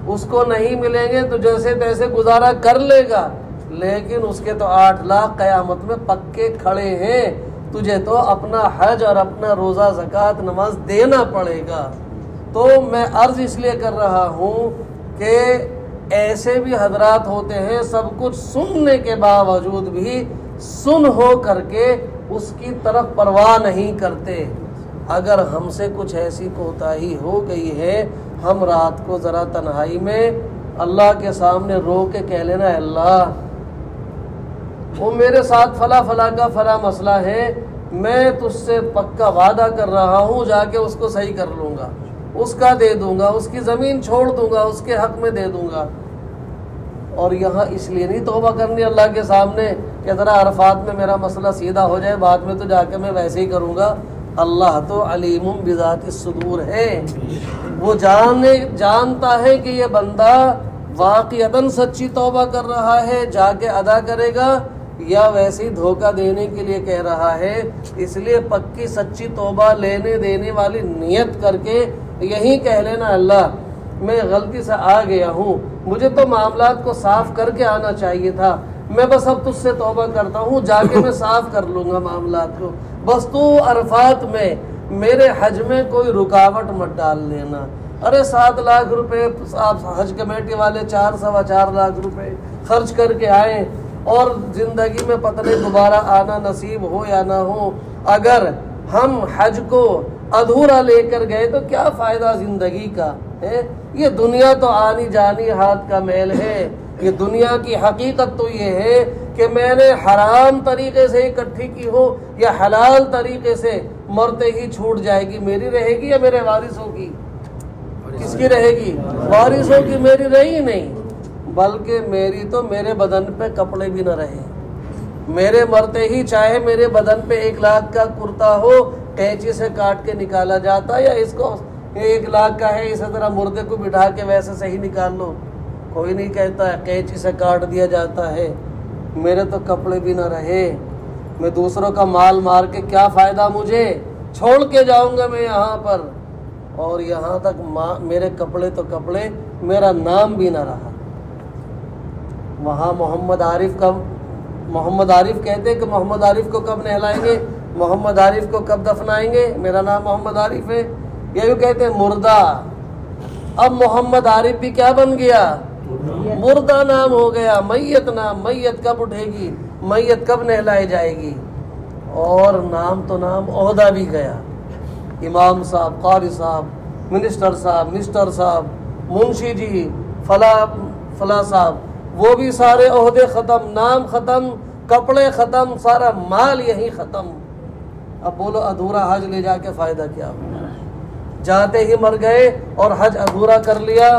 اس کو نہیں ملیں گے تو جیسے تیسے گزارا کر لے گا، لیکن اس کے تو 8 لاکھ قیامت میں پکے کھڑے ہیں۔ تجھے تو اپنا حج اور اپنا روزہ زکوٰۃ نماز دینا پڑے گا۔ تو میں عرض اس لیے کر رہا ہوں کہ ایسے بھی حضرات ہوتے ہیں سب کچھ سننے کے باوجود بھی سن ہو کر کے اس کی طرف پرواہ نہیں کرتے۔ اگر ہم سے کچھ ایسی کوتاہی ہو گئی ہے، ہم رات کو ذرا تنہائی میں اللہ کے سامنے رو کے کہہ لینا، اللہ وہ میرے ساتھ فلاں فلاں کا فلاں مسئلہ ہے، میں تجھ سے پکا وعدہ کر رہا ہوں جا کے اس کو صحیح کر لوں گا، اس کا دے دوں گا، اس کی زمین چھوڑ دوں گا، اس کے حق میں دے دوں گا۔ اور یہاں اس لیے نہیں توبہ کرنی اللہ کے سامنے کہ ذرا عرفات میں میرا مسئلہ سیدھا ہو جائے، بعد میں تو جا کے میں ویسے ہی کروں گا۔ اللہ تو علیم بذات الصدور ہے، وہ جانتا ہے کہ یہ بندہ واقعتاً سچی توبہ کر رہا ہے، جا کے ادا کرے گا، یا ویسے ہی دھوکہ دینے کے لیے کہہ رہا ہے۔ اس لیے پکی سچی توبہ لینے دینے والی نیت کر کے یہی کہہ لینا، اللہ میں غلطی سے آ گیا ہوں، مجھے تو معاملات کو صاف کر کے آنا چاہیے تھا، میں بس اب تجھ سے توبہ کرتا ہوں، جا کے میں صاف کر لوں گا معاملات کو، بس تو عرفات میں میرے حج میں کوئی رکاوٹ مت ڈال لینا۔ ارے 7 لاکھ روپے آپ حج کمیٹی والے 4 لاکھ روپے خرچ کر کے آئے، اور زندگی میں پتہ نہیں دوبارہ آنا نصیب ہو یا نہ ہو۔ اگر ہم حج کو ادھورا لے کر گئے تو کیا فائدہ زندگی کا ہے؟ یہ دنیا تو آنی جانی ہاتھ کا میل ہے۔ یہ دنیا کی حقیقت تو یہ ہے کہ میں نے حرام طریقے سے اکٹھی کی ہو یا حلال طریقے سے، مرتے ہی چھوٹ جائے گی، میری رہے گی یا میرے وارثوں کی؟ کس کی رہے گی؟ وارثوں کی، میری رہی نہیں۔ بلکہ میری تو میرے بدن پہ کپڑے بھی نہ رہے، میرے مرتے ہی چاہے میرے بدن پہ 1 لاکھ کا کرتا ہو قینچی سے کاٹ کے نکالا جاتا، یا اس کو 1 لاکھ کا ہے اسی طرح مردے کو بٹھا کے ویسے صحیح نکال لو، کوئی نہیں کہتا ہے، قینچی سے کاٹ دیا جاتا ہے۔ میرے تو کپڑے بھی نہ رہے، میں دوسروں کا مال مار کے کیا فائدہ، مجھے چھوڑ کے جاؤں گا میں یہاں پر، اور یہاں تک میرے کپڑے تو کپڑے، میرا نام بھی نہ رہا۔ وہاں محمد عارف کہتے کہ محمد عارف کو کب نہلائیں گے، محمد عارف کو کب دفنائیں گے، میرا نام محمد عارف ہے، یہ کہتے ہیں مردہ۔ اب محمد عارف بھی کیا بن گیا، مردہ نام ہو گیا، میت نام، میت کب اٹھے گی، میت کب نہلائی جائے گی، اور نام تو نام، عہدہ بھی گیا، امام صاحب، قاری صاحب، منسٹر صاحب، مسٹر صاحب، منشی جی، فلاں صاحب، وہ بھی سارے عہدے ختم، نام ختم، کپڑے ختم، سارا مال یہی ختم۔ اب بولو ادھورا حج لے جا کے فائدہ کیا ہوگا، جاتے ہی مر گئے اور حج ادھورا کر لیا،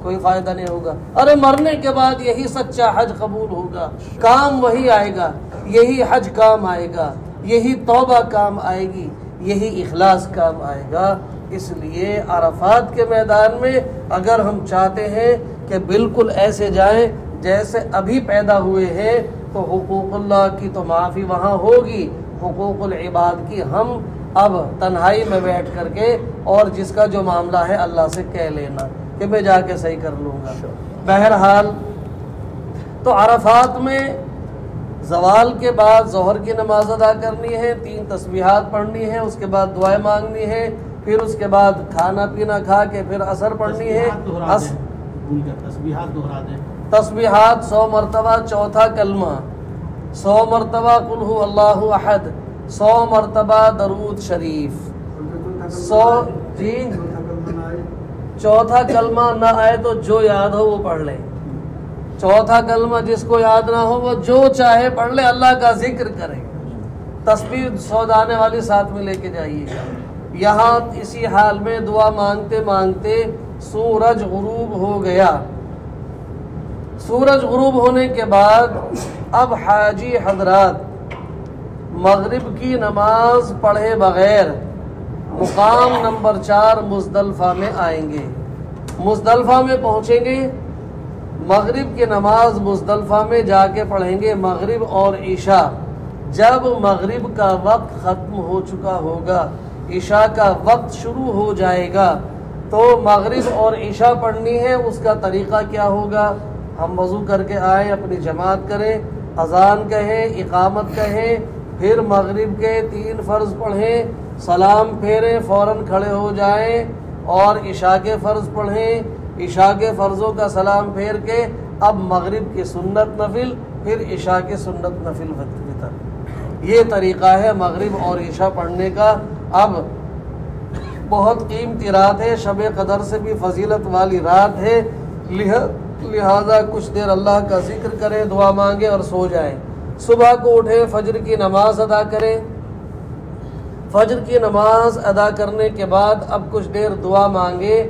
کوئی فائدہ نہیں ہوگا۔ ارے مرنے کے بعد یہی سچا حج قبول ہوگا، کام وہی آئے گا، یہی حج کام آئے گا، یہی توبہ کام آئے گی، یہی اخلاص کام آئے گا۔ اس لیے عرفات کے میدان میں اگر ہم چاہتے ہیں کہ بالکل ایسے جائیں جیسے ابھی پیدا ہوئے ہیں، تو حقوق اللہ کی تو معافی وہاں ہوگی، حقوق العباد کی ہم اب تنہائی میں بیٹھ کر کے اور جس کا جو معاملہ ہے اللہ سے کہہ لینا کہ میں جا کے صحیح کر لوں گا۔ بہرحال تو عرفات میں زوال کے بعد ظہر کی نماز ادا کرنی ہے، 3 تسبیحات پڑھنی ہے، اس کے بعد دعائیں مانگنی ہے، پھر اس کے بعد کھانا پینا کھا کے پھر عصر پڑھنی ہے۔ تسبیحات 100 مرتبہ چوتھا کلمہ، 100 مرتبہ قل هو اللہ احد، 100 مرتبہ درود شریف، 100 جی چوتھا کلمہ نہ آئے تو جو یاد ہو وہ پڑھ لے، چوتھا کلمہ جس کو یاد نہ ہو وہ جو چاہے پڑھ لے، اللہ کا ذکر کرے، تسبیح 100 دانے والی ساتھ میں لے کے جائیے گا۔ یہاں اسی حال میں دعا مانگتے مانگتے سورج غروب ہو گیا۔ سورج غروب ہونے کے بعد اب حاجی حضرات مغرب کی نماز پڑھے بغیر مقام نمبر 4 مزدلفہ میں آئیں گے، مزدلفہ میں پہنچیں گے، مغرب کی نماز مزدلفہ میں جا کے پڑھیں گے، مغرب اور عشاء۔ جب مغرب کا وقت ختم ہو چکا ہوگا، عشاء کا وقت شروع ہو جائے گا، تو مغرب اور عشاء پڑھنی ہے۔ اس کا طریقہ کیا ہوگا، ہم وضو کر کے آئیں، اپنی جماعت کریں، اذان کہیں، اقامت کہیں، پھر مغرب کے 3 فرض پڑھیں، سلام پھیریں، فوراً کھڑے ہو جائیں اور عشاء کے فرض پڑھیں، عشاء کے فرضوں کا سلام پھیر کے اب مغرب کی سنت نفل، پھر عشاء کے سنت نفل وطر۔ یہ طریقہ ہے مغرب اور عشاء پڑھنے کا۔ اب بہت قیمتی رات ہے، شب قدر سے بھی فضیلت والی رات ہے، لہذا کچھ دیر اللہ کا ذکر کریں، دعا مانگیں اور سو جائیں۔ صبح کو اٹھیں، فجر کی نماز ادا کریں، فجر کی نماز ادا کرنے کے بعد اب کچھ دیر دعا مانگے۔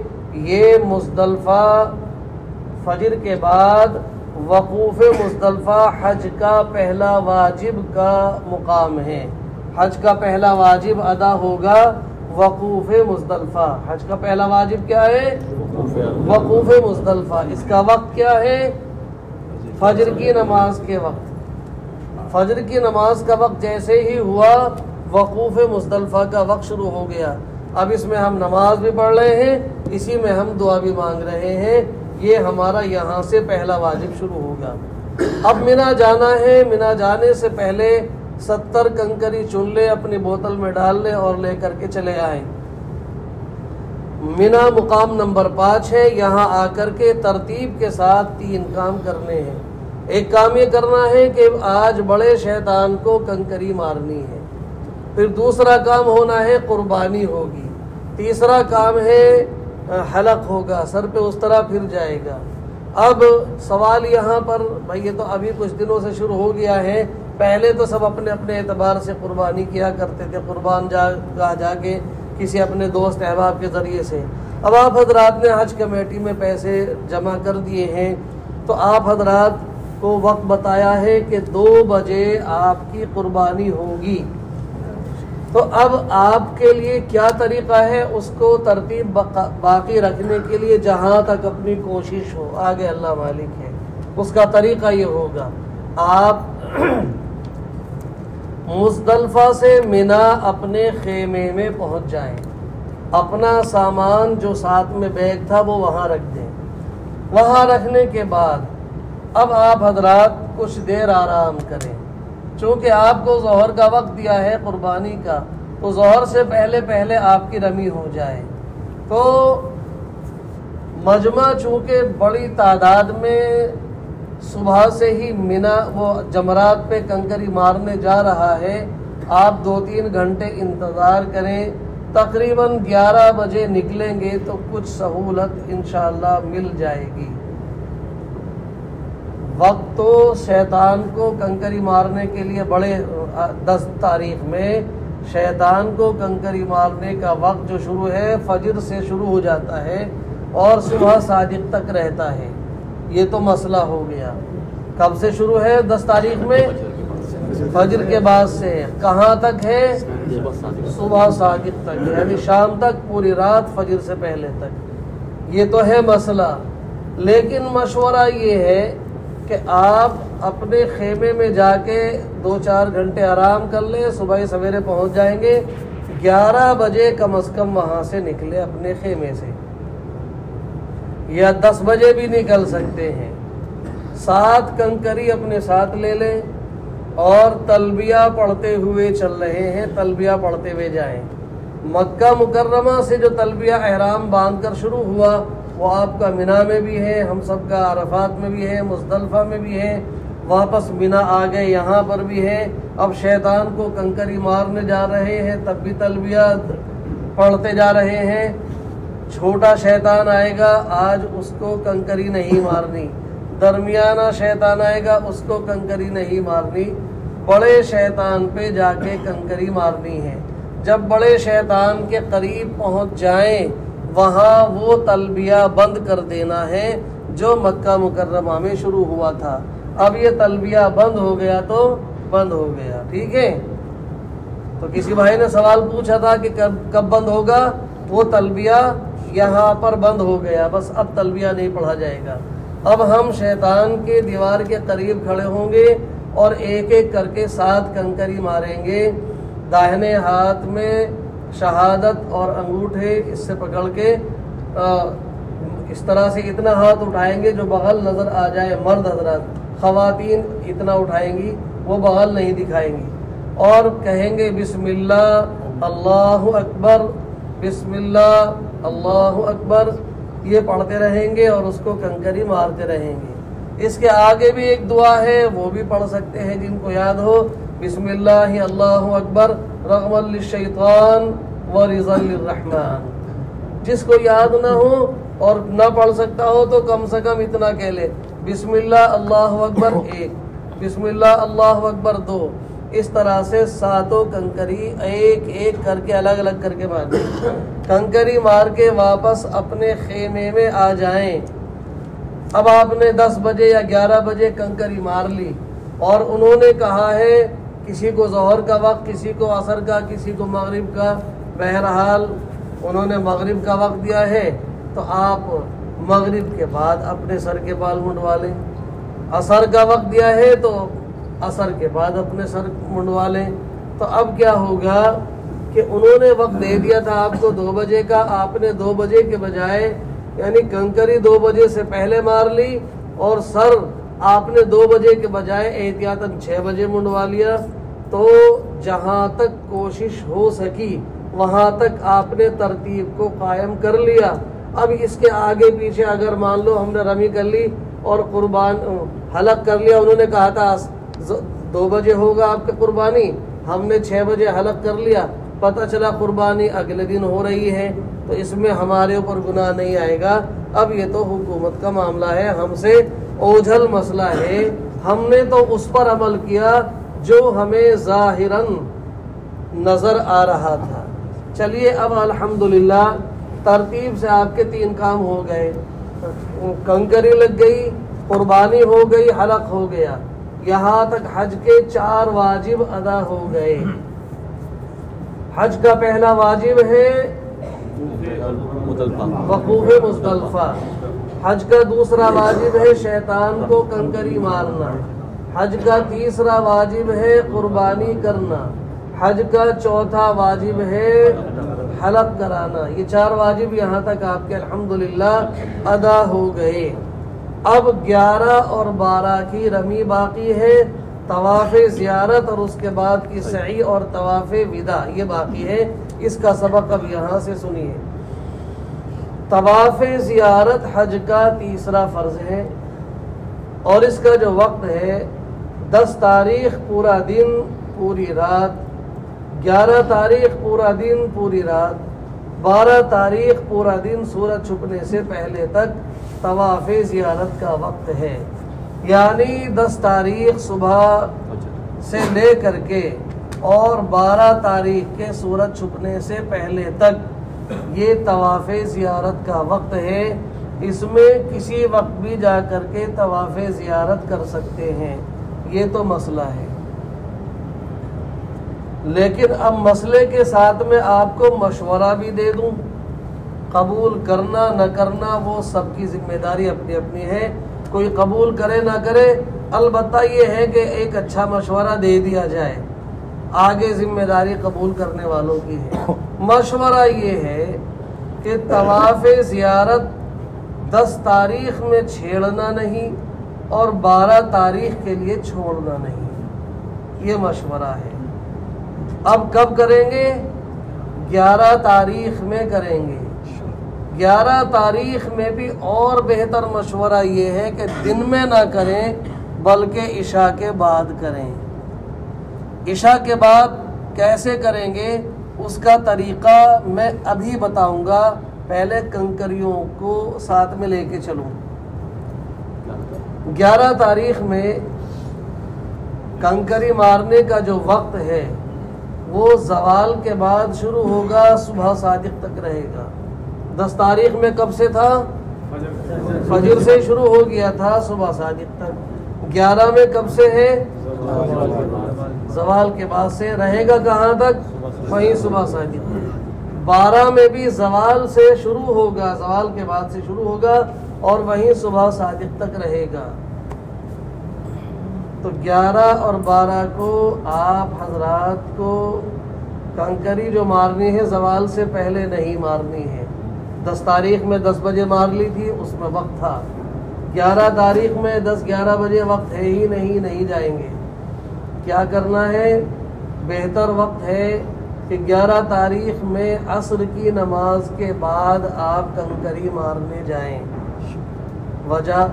یہ مزدلفہ فجر کے بعد وقوف مزدلفہ حج کا پہلا واجب کا مقام ہے، حج کا پہلا واجب ادا ہوگا وقوف مزدلفہ۔ حج کا پہلا واجب کیا ہے، وقوف مزدلفہ۔ اس کا وقت کیا ہے، فجر کی نماز کے وقت۔ فجر کی نماز کا وقت جیسے ہی ہوا، وقوف مزدلفہ کا وقت شروع ہو گیا۔ اب اس میں ہم نماز بھی پڑھ رہے ہیں، اسی میں ہم دعا بھی مانگ رہے ہیں۔ یہ ہمارا یہاں سے پہلا واجب شروع ہوگا۔ اب مینا جانا ہے، مینا جانے سے پہلے 70 کنکری چن لے، اپنی بوتل میں ڈال لے اور لے کر کے چلے آئیں۔ مینا مقام نمبر 5 ہے، یہاں آ کر کے ترتیب کے ساتھ 3 کام کرنے ہیں۔ ایک کام یہ کرنا ہے کہ آج بڑے شیطان کو کنکری مارنی ہے، پھر دوسرا کام ہونا ہے قربانی ہوگی، تیسرا کام ہے حلق ہوگا، سر پہ اس طرح پھر جائے گا۔ اب سوال یہاں پر بھائی، یہ تو ابھی کچھ دنوں سے شروع ہو گیا ہے، پہلے تو سب اپنے اپنے اعتبار سے قربانی کیا کرتے تھے، قربان جا کے کسی اپنے دوست احباب کے ذریعے سے۔ اب آپ حضرات نے حج کمیٹی میں پیسے جمع کر دیے ہیں، تو آپ حضرات کو وقت بتایا ہے کہ 2 بجے آپ کی قربانی ہوگی. تو اب آپ کے لیے کیا طریقہ ہے اس کو ترتیب باقی رکھنے کے لیے جہاں تک اپنی کوشش ہو، آگے اللہ مالک ہے. اس کا طریقہ یہ ہوگا، آپ مزدلفہ سے منا اپنے خیمے میں پہنچ جائیں، اپنا سامان جو ساتھ میں بیگ تھا وہ وہاں رکھ دیں. وہاں رکھنے کے بعد اب آپ حضرات کچھ دیر آرام کریں. چونکہ آپ کو ظہر کا وقت دیا ہے قربانی کا، تو ظہر سے پہلے آپ کی رمی ہو جائے. تو مجمع چونکہ بڑی تعداد میں صبح سے ہی منا وہ جمرات پہ کنکری مارنے جا رہا ہے، آپ 2-3 گھنٹے انتظار کریں. تقریباً 11 بجے نکلیں گے تو کچھ سہولت انشاءاللہ مل جائے گی. وقت تو شیطان کو کنکری مارنے کے لیے بڑے 10 تاریخ میں شیطان کو کنکری مارنے کا وقت جو شروع ہے فجر سے شروع ہو جاتا ہے اور صبح صادق تک رہتا ہے. یہ تو مسئلہ ہو گیا. کب سے شروع ہے 10 تاریخ میں؟ فجر کے بعد سے. کہاں تک ہے؟ صبح صادق تک، یعنی شام تک، پوری رات فجر سے پہلے تک. یہ تو ہے مسئلہ. لیکن مشورہ یہ ہے کہ آپ اپنے خیمے میں جا کے 2-4 گھنٹے آرام کر لیں، صبح سویرے پہنچ جائیں گے. 11 بجے کم از کم وہاں سے نکلے اپنے خیمے سے، یا 10 بجے بھی نکل سکتے ہیں. 7 کنکری اپنے ساتھ لے لیں اور تلبیہ پڑھتے ہوئے چل رہے ہیں، تلبیہ پڑھتے ہوئے جائیں. مکہ مکرمہ سے جو تلبیہ احرام باندھ کر شروع ہوا وہ آپ کا منا میں بھی ہے، ہم سب کا عرفات میں بھی ہے، مزدلفہ میں بھی ہے، واپس منا آ گئے یہاں پر بھی ہے. اب شیطان کو کنکری مارنے جا رہے ہیں تب بھی تلبیہ پڑھتے جا رہے ہیں. چھوٹا شیطان آئے گا، آج اس کو کنکری نہیں مارنی. درمیانہ شیطان آئے گا، اس کو کنکری نہیں مارنی. بڑے شیطان پہ جا کے کنکری مارنی ہے. جب بڑے شیطان کے قریب پہنچ جائیں وہاں وہ تلبیہ بند کر دینا ہے جو مکہ مکرمہ میں شروع ہوا تھا. اب یہ تلبیہ بند ہو گیا تو بند ہو گیا. ٹھیک ہے؟ تو کسی بھائی نے سوال پوچھا تھا کہ کب بند ہوگا؟ وہ تلبیہ یہاں پر بند ہو گیا، بس اب تلبیہ نہیں پڑھا جائے گا. اب ہم شیطان کے دیوار کے قریب کھڑے ہوں گے اور ایک ایک کر کے 7 کنکری ماریں گے. داہنے ہاتھ میں شہادت اور انگوٹھے اس سے پکڑ کے اس طرح سے اتنا ہاتھ اٹھائیں گے جو بغل نظر آ جائے. مرد حضرات، خواتین اتنا اٹھائیں گی، وہ بغل نہیں دکھائیں گی، اور کہیں گے بسم اللہ اللہ اکبر، بسم اللہ اللہ اکبر. یہ پڑھتے رہیں گے اور اس کو کنکری مارتے رہیں گے. اس کے آگے بھی ایک دعا ہے، وہ بھی پڑھ سکتے ہیں جن کو یاد ہو. بسم اللہ اللہ اکبر رغما للشیطان ورضا للرحمن. جس کو یاد نہ ہو اور نہ پڑھ سکتا ہو تو کم سے کم اتنا کہہ لے، بسم اللہ اللہ اکبر 1، بسم اللہ اللہ اکبر 2. اس طرح سے 7 کنکری ایک ایک کر کے الگ الگ کر کے مار. کنکری مار کے واپس اپنے خیمے میں آ جائیں. اب آپ نے 10 بجے یا 11 بجے کنکری مار لی اور انہوں نے کہا ہے کسی کو ظہر کا وقت، کسی کو عصر کا، کسی کو مغرب کا. بہرحال انہوں نے مغرب کا وقت دیا ہے تو آپ مغرب کے بعد اپنے سر کے بال منڈوا لیں. عصر کا وقت دیا ہے تو عصر کے بعد اپنے سر منڈوا لیں. تو اب کیا ہوگا کہ انہوں نے وقت دے دیا تھا آپ کو 2 بجے کا، آپ نے 2 بجے کے بجائے یعنی کنکری 2 بجے سے پہلے مار لی اور سر آپ نے 2 بجے کے بجائے احتیاطاً 6 بجے منڈوا لیا. تو جہاں تک کوشش ہو سکی وہاں تک آپ نے ترتیب کو قائم کر لیا. اب اس کے آگے پیچھے اگر مان لو ہم نے رمی کر لی اور قربان حلق کر لیا، انہوں نے کہا تھا 2 بجے ہوگا آپ کی قربانی، ہم نے 6 بجے حلق کر لیا، پتہ چلا قربانی اگلے دن ہو رہی ہے، تو اس میں ہمارے اوپر گناہ نہیں آئے گا. اب یہ تو حکومت کا معاملہ ہے، ہم سے اوجھل مسئلہ ہے. ہم نے تو اس پر عمل کیا جو ہمیں ظاہراً نظر آ رہا تھا. چلیے اب الحمدللہ ترتیب سے آپ کے 3 کام ہو گئے. کنکری لگ گئی، قربانی ہو گئی، حلق ہو گیا، یہاں تک حج کے 4 واجب ادا ہو گئے۔ حج کا پہلا واجب ہے وقوف مزدلفہ، حج کا دوسرا واجب ہے شیطان کو کنکری مارنا، حج کا تیسرا واجب ہے قربانی کرنا، حج کا چوتھا واجب ہے حلق کرانا۔ یہ 4 واجب یہاں تک آپ کے الحمدللہ ادا ہو گئے۔ اب 11 اور 12 کی رمی باقی ہے، طواف زیارت اور اس کے بعد کی سعی اور طواف وداع یہ باقی ہے۔ اس کا سبق اب یہاں سے سنیے۔ طواف زیارت حج کا تیسرا فرض ہے اور اس کا جو وقت ہے 10 تاریخ پورا دن پوری رات، 11 تاریخ پورا دن پوری رات، 12 تاریخ پورا دن سورج چھپنے سے پہلے تک طواف زیارت کا وقت ہے۔ یعنی 10 تاریخ صبح سے لے کر کے اور 12 تاریخ کے سورج چھپنے سے پہلے تک یہ طواف زیارت کا وقت ہے۔ اس میں کسی وقت بھی جا کر کے طواف زیارت کر سکتے ہیں، یہ تو مسئلہ ہے۔ لیکن اب مسئلے کے ساتھ میں آپ کو مشورہ بھی دے دوں، قبول کرنا نہ کرنا وہ سب کی ذمہ داری اپنی اپنی ہے، کوئی قبول کرے نہ کرے، البتہ یہ ہے کہ ایک اچھا مشورہ دے دیا جائے، آگے ذمہ داری قبول کرنے والوں کی ہے۔ مشورہ یہ ہے کہ طواف زیارت 10 تاریخ میں چھیڑنا نہیں اور 12 تاریخ کے لیے چھوڑنا نہیں، یہ مشورہ ہے۔ اب کب کریں گے؟ 11 تاریخ میں کریں گے۔ 11 تاریخ میں بھی اور بہتر مشورہ یہ ہے کہ دن میں نہ کریں بلکہ عشاء کے بعد کریں۔ عشاء کے بعد کیسے کریں گے اس کا طریقہ میں ابھی بتاؤں گا، پہلے کنکریوں کو ساتھ میں لے کے چلوں۔ 11 تاریخ میں کنکری مارنے کا جو وقت ہے وہ زوال کے بعد شروع ہوگا، صبح صادق تک رہے گا۔ 10 تاریخ میں کب سے تھا؟ فجر سے شروع ہو گیا تھا صبح صادق تک۔ 11 میں کب سے ہے؟ زوال کے بعد سے رہے گا کہاں تک؟ وہیں صبح صادق تک۔ 12 میں بھی زوال سے شروع ہوگا، زوال کے بعد سے شروع ہوگا اور وہیں صبح صادق تک رہے گا۔ تو 11 اور 12 کو آپ حضرات کو کنکری جو مارنی ہے زوال سے پہلے نہیں مارنی ہے۔ 10 تاریخ میں 10 بجے مار لی تھی، اس میں وقت تھا۔ 11 تاریخ میں 10-11 بجے وقت ہے ہی نہیں جائیں گے۔ کیا کرنا ہے؟ بہتر وقت ہے کہ 11 تاریخ میں عصر کی نماز کے بعد آپ کنکری مارنے جائیں۔ وجہ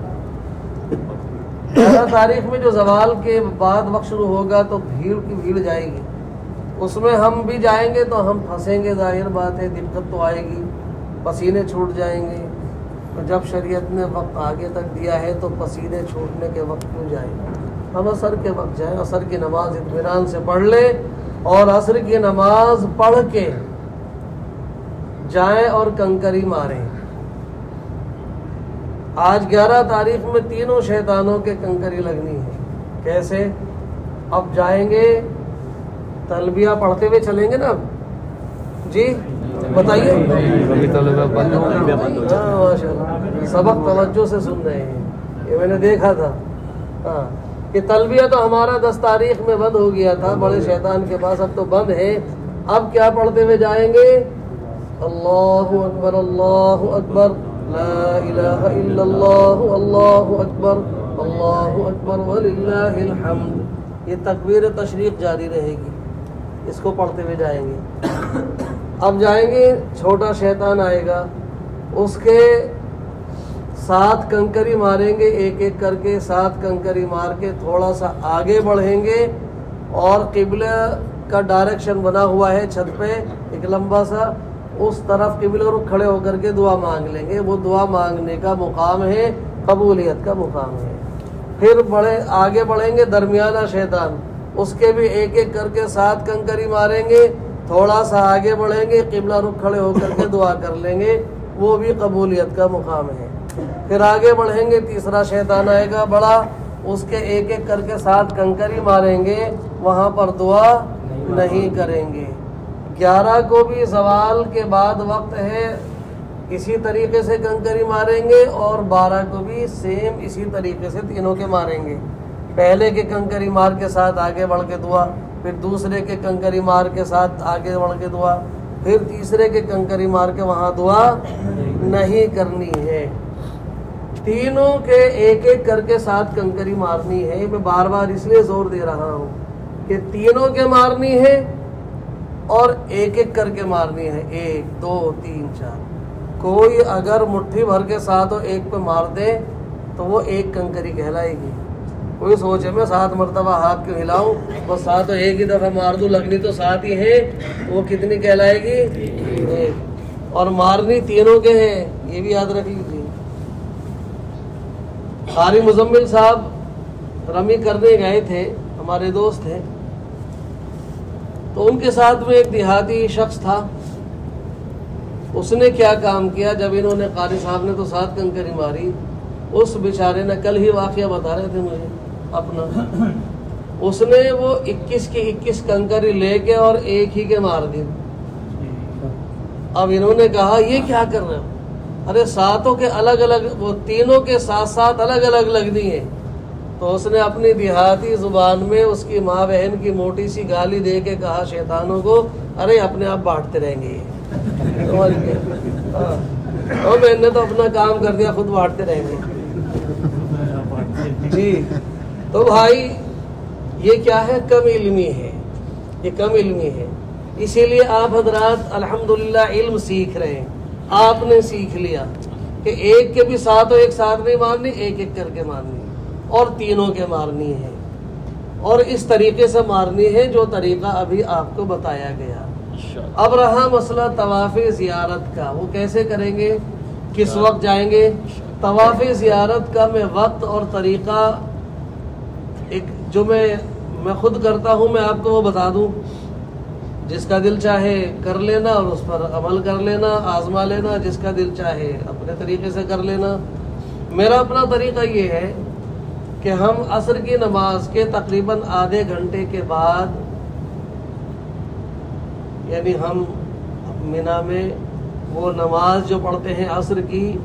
11 تاریخ میں جو زوال کے بعد وقت شروع ہوگا تو بھیڑ کی بھیڑ جائے گی، اس میں ہم بھی جائیں گے تو ہم پھنسیں گے، ظاہر بات ہے، دقت تو آئے گی، پسینے چھوٹ جائیں گے۔ جب شریعت نے وقت آگے تک دیا ہے تو پسینے چھوٹنے کے وقت کیوں جائیں؟ ہم عصر کے وقت جائیں، عصر کی نماز اطمینان سے پڑھ لیں اور عصر کی نماز پڑھ کے جائیں اور کنکری ماریں۔ آج 11 تاریخ میں تینوں شیطانوں کے کنکری لگنی ہے۔ کیسے؟ اب جائیں گے، تلبیہ پڑھتے ہوئے چلیں گے نا۔ جی بتائیے۔ سبق توجہ سے سن رہے ہیں، یہ میں نے دیکھا تھا۔ ہاں، کہ تلبیہ تو ہمارا 10 تاریخ میں بند ہو گیا تھا بڑے شیطان کے پاس، اب تو بند ہے۔ اب کیا پڑھتے ہوئے جائیں گے؟ اللہ اکبر، اللہ اکبر، لا الہ الا اللہ، اللہ اکبر، اللہ اکبر وللہ الحمد۔ یہ تکبیر تشریق جاری رہے گی، اس کو پڑھتے ہوئے جائیں گے۔ اب جائیں گے، چھوٹا شیطان آئے گا، اس کے 7 کنکری ماریں گے، ایک ایک کر کے 7 کنکری مار کے تھوڑا سا آگے بڑھیں گے اور قبلہ کا ڈائریکشن بنا ہوا ہے چھت پہ ایک لمبا سا، اس طرف قبلہ رخ کھڑے ہو کر کے دعا مانگ لیں گے۔ وہ دعا مانگنے کا مقام ہے، قبولیت کا مقام ہے۔ پھر آگے بڑھیں گے، درمیانہ شیطان، اس کے بھی ایک ایک کر کے 7 کنکری ماریں گے، تھوڑا سا آگے بڑھیں گے، قبلہ رخ کھڑے ہو کر کے دعا کر لیں گے، وہ بھی قبولیت کا مقام ہے۔ پھر آگے بڑھیں گے، تیسرا شیطان آئے گا بڑا، اس کے ایک ایک کر کے 7 کنکری ماریں گے، وہاں پر دعا نہیں کریں گے۔ 11 کو بھی زوال کے بعد وقت ہے، اسی طریقے سے کنکری ماریں گے، اور 12 کو بھی سیم اسی طریقے سے تینوں کے ماریں گے۔ پہلے کے کنکری مار کے ساتھ آگے بڑھ کے دعا، پھر دوسرے کے کنکری مار کے ساتھ آگے بڑھ کے دعا، پھر تیسرے کے کنکری مار کے وہاں دعا نہیں کرنی ہے۔ تینوں کے ایک ایک کر کے 7 کنکری مارنی ہے۔ میں بار بار اس لیے زور دے رہا ہوں کہ تینوں کے مارنی ہے اور ایک ایک کر کے مارنی ہے، 1 2 3 4۔ کوئی اگر مٹھی بھر کے 7 ایک پہ مار دے تو وہ ایک کنکری کہلائے گی۔ کوئی سوچے میں 7 مرتبہ ہاتھ کیوں ہلاؤں، وہ 7 ایک ہی دفعہ مار دوں، لگنی تو 7 ہی ہے، وہ کتنی کہلائے گی؟ 1۔ اور مارنی تینوں کے ہیں، یہ بھی یاد رکھ لیجیے۔ قاری مزمل صاحب رمی کرنے گئے تھے، ہمارے دوست ہیں، تو ان کے ساتھ میں ایک دیہاتی شخص تھا۔ اس نے کیا کام کیا، جب انہوں نے قاری صاحب نے تو 7 کنکری ماری، اس بیچارے نے کل ہی واقعہ بتا رہے تھے مجھے اپنا، اس نے وہ 21 کی 21 کنکری لے کے اور ایک ہی کے مار دی۔ اب انہوں نے کہا یہ کیا کر رہے ہو؟ ارے 7 کے الگ الگ، وہ تینوں کے 7 الگ الگ لگنی ہے۔ تو اس نے اپنی دیہاتی زبان میں اس کی ماں بہن کی موٹی سی گالی دے کے کہا شیطانوں کو، ارے اپنے آپ بانٹتے رہیں گے اور میں نے تو اپنا کام کر دیا، خود بانٹتے رہیں گے۔ جی تو بھائی یہ کیا ہے؟ کم علمی ہے، یہ کم علمی ہے۔ اسی لیے آپ حضرات الحمدللہ علم سیکھ رہے ہیں۔ آپ نے سیکھ لیا کہ ایک کے بھی 7 ایک ساتھ نہیں مارنی، ایک ایک کر کے مارنی، اور تینوں کے مارنی ہے، اور اس طریقے سے مارنی ہے جو طریقہ ابھی آپ کو بتایا گیا۔ اب رہا مسئلہ طواف زیارت کا، وہ کیسے کریں گے، کس وقت جائیں گے؟ طواف زیارت کا میں وقت اور طریقہ ایک جو میں خود کرتا ہوں، میں آپ کو وہ بتا دوں، جس کا دل چاہے کر لینا اور اس پر عمل کر لینا، آزما لینا، جس کا دل چاہے اپنے طریقے سے کر لینا۔ میرا اپنا طریقہ یہ ہے کہ ہم عصر کی نماز کے تقریباً آدھے گھنٹے کے بعد، یعنی ہم مینا میں وہ نماز جو پڑھتے ہیں عصر کی،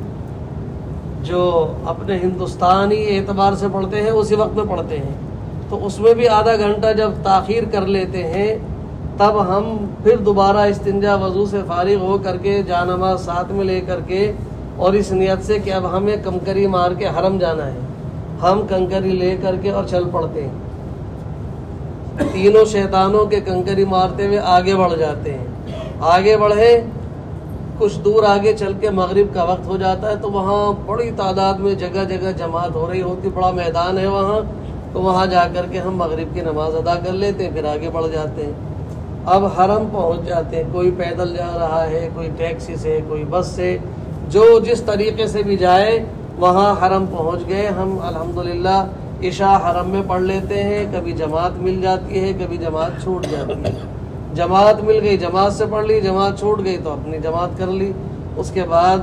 جو اپنے ہندوستانی اعتبار سے پڑھتے ہیں اسی وقت میں پڑھتے ہیں، تو اس میں بھی آدھا گھنٹہ جب تاخیر کر لیتے ہیں، تب ہم پھر دوبارہ استنجا وضو سے فارغ ہو کر کے جانماز ساتھ میں لے کر کے، اور اس نیت سے کہ اب ہمیں کنکری مار کے حرم جانا ہے، ہم کنکری لے کر کے اور چل پڑتے ہیں۔ تینوں شیطانوں کے کنکری مارتے ہوئے آگے بڑھ جاتے ہیں۔ آگے بڑھے، کچھ دور آگے چل کے مغرب کا وقت ہو جاتا ہے، تو وہاں بڑی تعداد میں جگہ جگہ جماعت ہو رہی ہوتی، بڑا میدان ہے وہاں، تو وہاں جا کر کے ہم مغرب کی نماز ادا کر لیتے ہیں، پھر آگے بڑھ جاتے ہیں۔ اب حرم پہنچ جاتے ہیں، کوئی پیدل جا رہا ہے، کوئی ٹیکسی سے، کوئی بس سے، جو جس طریقے سے بھی جائے، وہاں حرم پہنچ گئے۔ ہم الحمدللہ عشاء حرم میں پڑھ لیتے ہیں، کبھی جماعت مل جاتی ہے، کبھی جماعت چھوٹ جاتی ہے۔ جماعت مل گئی جماعت سے پڑھ لی، جماعت چھوٹ گئی تو اپنی جماعت کر لی۔ اس کے بعد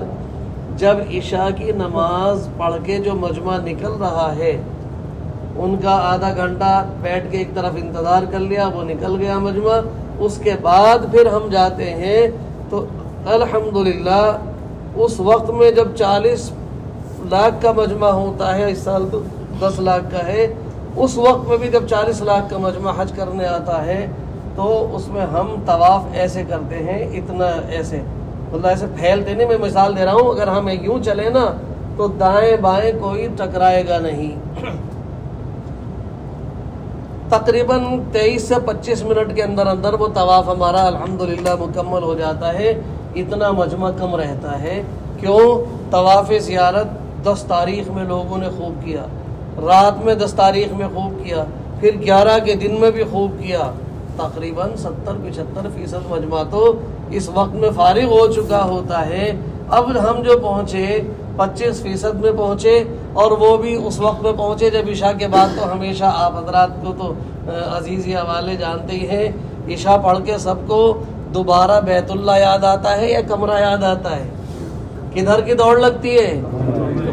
جب عشاء کی نماز پڑھ کے جو مجمع نکل رہا ہے، ان کا آدھا گھنٹہ بیٹھ کے ایک طرف انتظار کر لیا، وہ نکل گیا مجمع۔ اس کے بعد پھر ہم جاتے ہیں، تو الحمدللہ اس وقت میں جب 40 لاکھ کا مجمع ہوتا ہے، اس سال تو 10 لاکھ کا ہے، اس وقت میں بھی جب 40 لاکھ کا مجمع حج کرنے آتا ہے، تو اس میں ہم طواف ایسے کرتے ہیں، اتنا ایسے، مطلب ایسے پھیلتے نہیں، میں مثال دے رہا ہوں، اگر ہم یوں چلے نا تو دائیں بائیں کوئی ٹکرائے گا نہیں۔ تقریباً 23 سے 25 منٹ کے اندر اندر وہ طواف ہمارا الحمدللہ مکمل ہو جاتا ہے۔ اتنا مجمع کم رہتا ہے، کیوں؟ طواف زیارت 10 تاریخ میں لوگوں نے خوب کیا، رات میں 10 تاریخ میں خوب کیا، پھر 11 کے دن میں بھی خوب کیا۔ تقریباً 70-75% مجمع تو اس وقت میں فارغ ہو چکا ہوتا ہے۔ اب ہم جو پہنچے 25% میں پہنچے، اور وہ بھی اس وقت میں پہنچے جب عشاء کے بعد، تو ہمیشہ آپ حضرات کو تو عزیزی حوالے جانتے ہی ہیں، عشاء پڑھ کے سب کو دوبارہ بیت اللہ یاد آتا ہے یا کمرہ یاد آتا ہے؟ کدھر کی دوڑ لگتی ہے؟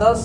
10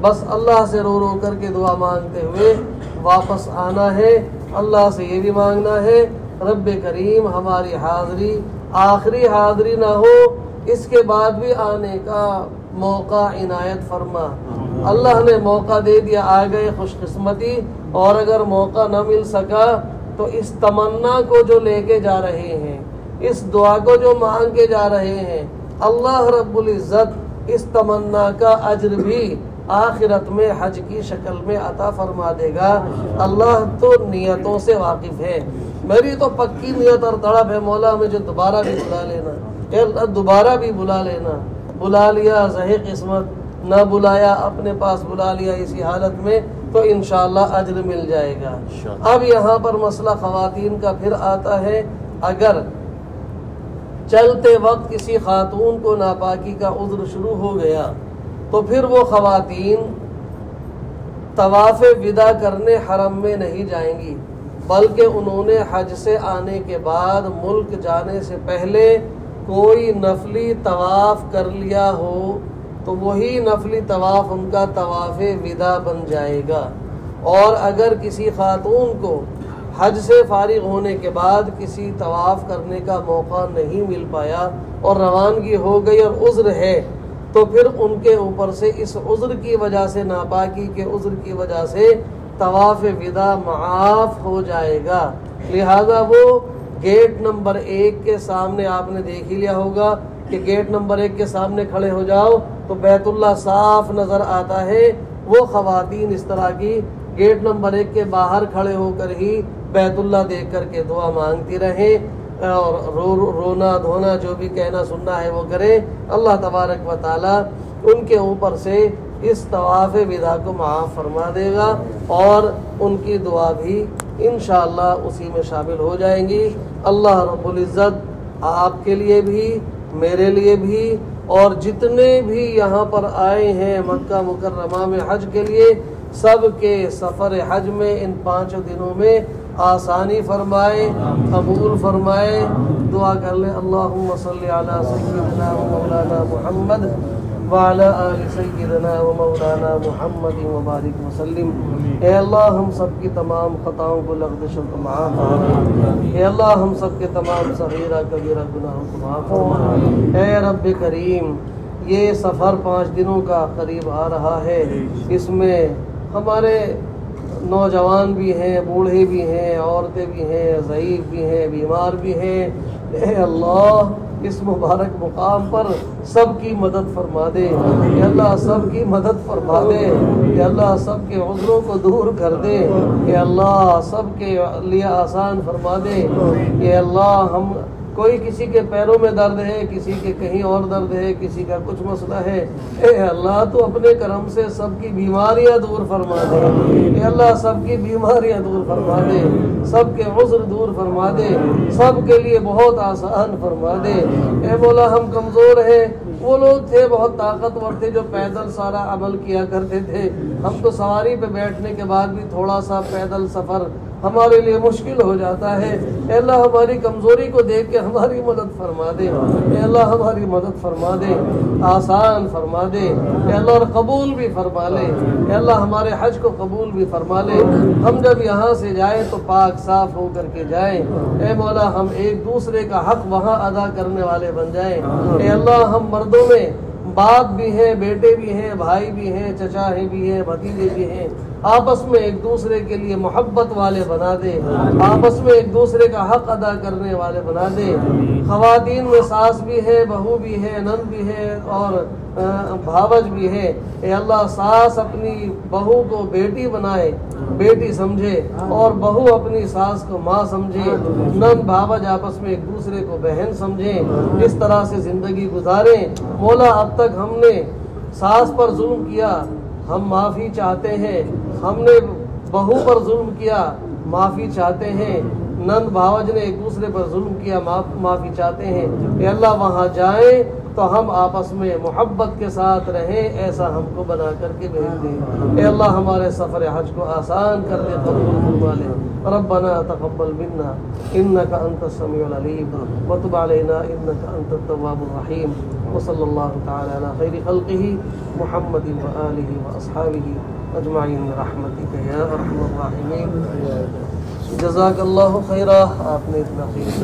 بس اللہ سے رو رو کر کے دعا مانگتے ہوئے واپس آنا ہے. اللہ سے یہ بھی مانگنا ہے رب کریم ہماری حاضری آخری حاضری نہ ہو، اس کے بعد بھی آنے کا موقع عنایت فرما. اللہ نے موقع دے دیا، آ گئے، خوش قسمتی. اور اگر موقع نہ مل سکا تو اس تمنا کو جو لے کے جا رہے ہیں، اس دعا کو جو مانگ کے جا رہے ہیں، اللہ رب العزت اس تمنا کا اجر بھی آخرت میں حج کی شکل میں عطا فرما دے گا. اللہ تو نیتوں سے واقف ہے. میری تو پکی نیت اور تڑپ ہے مولا مجھے دوبارہ بھی بلا لینا، اے اللہ دوبارہ بھی بلا لینا. بلا لیا صحیح قسمت، نہ بلایا اپنے پاس بلا لیا اسی حالت میں تو انشاءاللہ اجر مل جائے گا. اب یہاں پر مسئلہ خواتین کا پھر آتا ہے. اگر چلتے وقت کسی خاتون کو ناپاکی کا عذر شروع ہو گیا تو پھر وہ خواتین طواف وداع کرنے حرم میں نہیں جائیں گی، بلکہ انہوں نے حج سے آنے کے بعد ملک جانے سے پہلے کوئی نفلی طواف کر لیا ہو تو وہی نفلی طواف ان کا طواف وداع بن جائے گا. اور اگر کسی خاتون کو حج سے فارغ ہونے کے بعد کسی طواف کرنے کا موقع نہیں مل پایا اور روانگی ہو گئی اور عذر ہے تو پھر ان کے اوپر سے اس عذر کی وجہ سے، ناپاکی کے عذر کی وجہ سے طواف وداع معاف ہو جائے گا. لہذا وہ گیٹ نمبر 1 کے سامنے آپ نے دیکھ ہی لیا ہوگا کہ گیٹ نمبر 1 کے سامنے کھڑے ہو جاؤ تو بیت اللہ صاف نظر آتا ہے. وہ خواتین اس طرح کی گیٹ نمبر 1 کے باہر کھڑے ہو کر ہی بیت اللہ دیکھ کر کے دعا مانگتی رہیں اور رونا دھونا جو بھی کہنا سننا ہے وہ کرے. اللہ تبارک و تعالی ان کے اوپر سے اس طواف وداع کو معاف فرما دے گا اور ان کی دعا بھی انشاءاللہ اسی میں شامل ہو جائیں گی. اللہ رب العزت آپ کے لیے بھی، میرے لیے بھی اور جتنے بھی یہاں پر آئے ہیں مکہ مکرمہ میں حج کے لیے، سب کے سفر حج میں ان 5 دنوں میں آسانی فرمائے، قبول فرمائے. دعا کر لیں اللہم صلی علی سیدنا و مولانا محمد وعلی آل سیدنا و مولانا محمد وبارک وسلم. اے اللہ ہم سب کی تمام خطاؤں کو لغزش کو معاف فرما. اے اللہ ہم سب کے تمام صغیرہ کبیرہ گناہوں کو معاف فرما. اے رب کریم یہ سفر 5 دنوں کا قریب آ رہا ہے، اس میں ہمارے نوجوان بھی ہیں، بوڑھے بھی ہیں، عورتیں بھی ہیں، ضعیف بھی ہیں، بیمار بھی ہیں. اے اللہ اس مبارک مقام پر سب کی مدد فرما دے. اے اللہ سب کی مدد فرما دے. اے اللہ سب کے عذروں کو دور کر دے. اے اللہ سب کے لیے آسان فرما دے. اے اللہ ہم کوئی کسی کے پیروں میں درد ہے، کسی کے کہیں اور درد ہے، کسی کا کچھ مسئلہ ہے. اے اللہ تو اپنے کرم سے سب کی بیماریاں دور فرما دے. اے اللہ سب کی بیماریاں دور فرما دے، سب کے عذر دور فرما دے، سب کے لیے بہت آسان فرما دے. اے مولا ہم کمزور ہیں، وہ لوگ تھے بہت طاقتور تھے جو پیدل سارا عمل کیا کرتے تھے. ہم تو سواری پہ بیٹھنے کے بعد بھی تھوڑا سا پیدل سفر ہمارے لیے مشکل ہو جاتا ہے. اے اللہ ہماری کمزوری کو دیکھ کے ہماری مدد فرما دے. اے اللہ ہماری مدد فرما دے، آسان فرما دے. اے اللہ اور قبول بھی فرما لے. اے اللہ ہمارے حج کو قبول بھی فرما لے. ہم جب یہاں سے جائیں تو پاک صاف ہو کر کے جائیں. اے مولا ہم ایک دوسرے کا حق وہاں ادا کرنے والے بن جائیں. اے اللہ ہم مردوں میں باپ بھی ہیں، بیٹے بھی ہیں، بھائی بھی ہیں، چچا بھی ہیں، بھتیجے بھی ہیں، آپس میں ایک دوسرے کے لیے محبت والے بنا دے، آپس میں ایک دوسرے کا حق ادا کرنے والے بنا دے. خواتین میں ساس بھی ہے، بہو بھی ہے، نند بھی ہے اور بھاوج بھی ہے. اے اللہ ساس اپنی بہو کو بیٹی بنائے، بیٹی سمجھے، اور بہو اپنی ساس کو ماں سمجھے، نند بھاوج آپس میں ایک دوسرے کو بہن سمجھیں. اس طرح سے زندگی گزاریں. مولا اب تک ہم نے ساس پر ظلم کیا، ہم معافی چاہتے ہیں. ہم نے بہو پر ظلم کیا، معافی چاہتے ہیں. نند بھاوج نے ایک دوسرے پر ظلم کیا، معافی چاہتے ہیں کہ اللہ وہاں جائیں تو ہم آپس میں محبت کے ساتھ رہیں، ایسا ہم کو بنا کر کے بھیج دیں۔ اے اللہ ہمارے سفر حج کو آسان کر دے، قبول فرما لے۔ ربنا تقبل منا انك انت السميع العليم وتب علينا انك انت التواب الرحيم وصلى الله تعالى على خير خلقه محمد وآله وأصحابه اجمعین برحمتک یا ارحم الراحمین۔ جزاک اللہ خیرہ، آپ نے اتنا خیر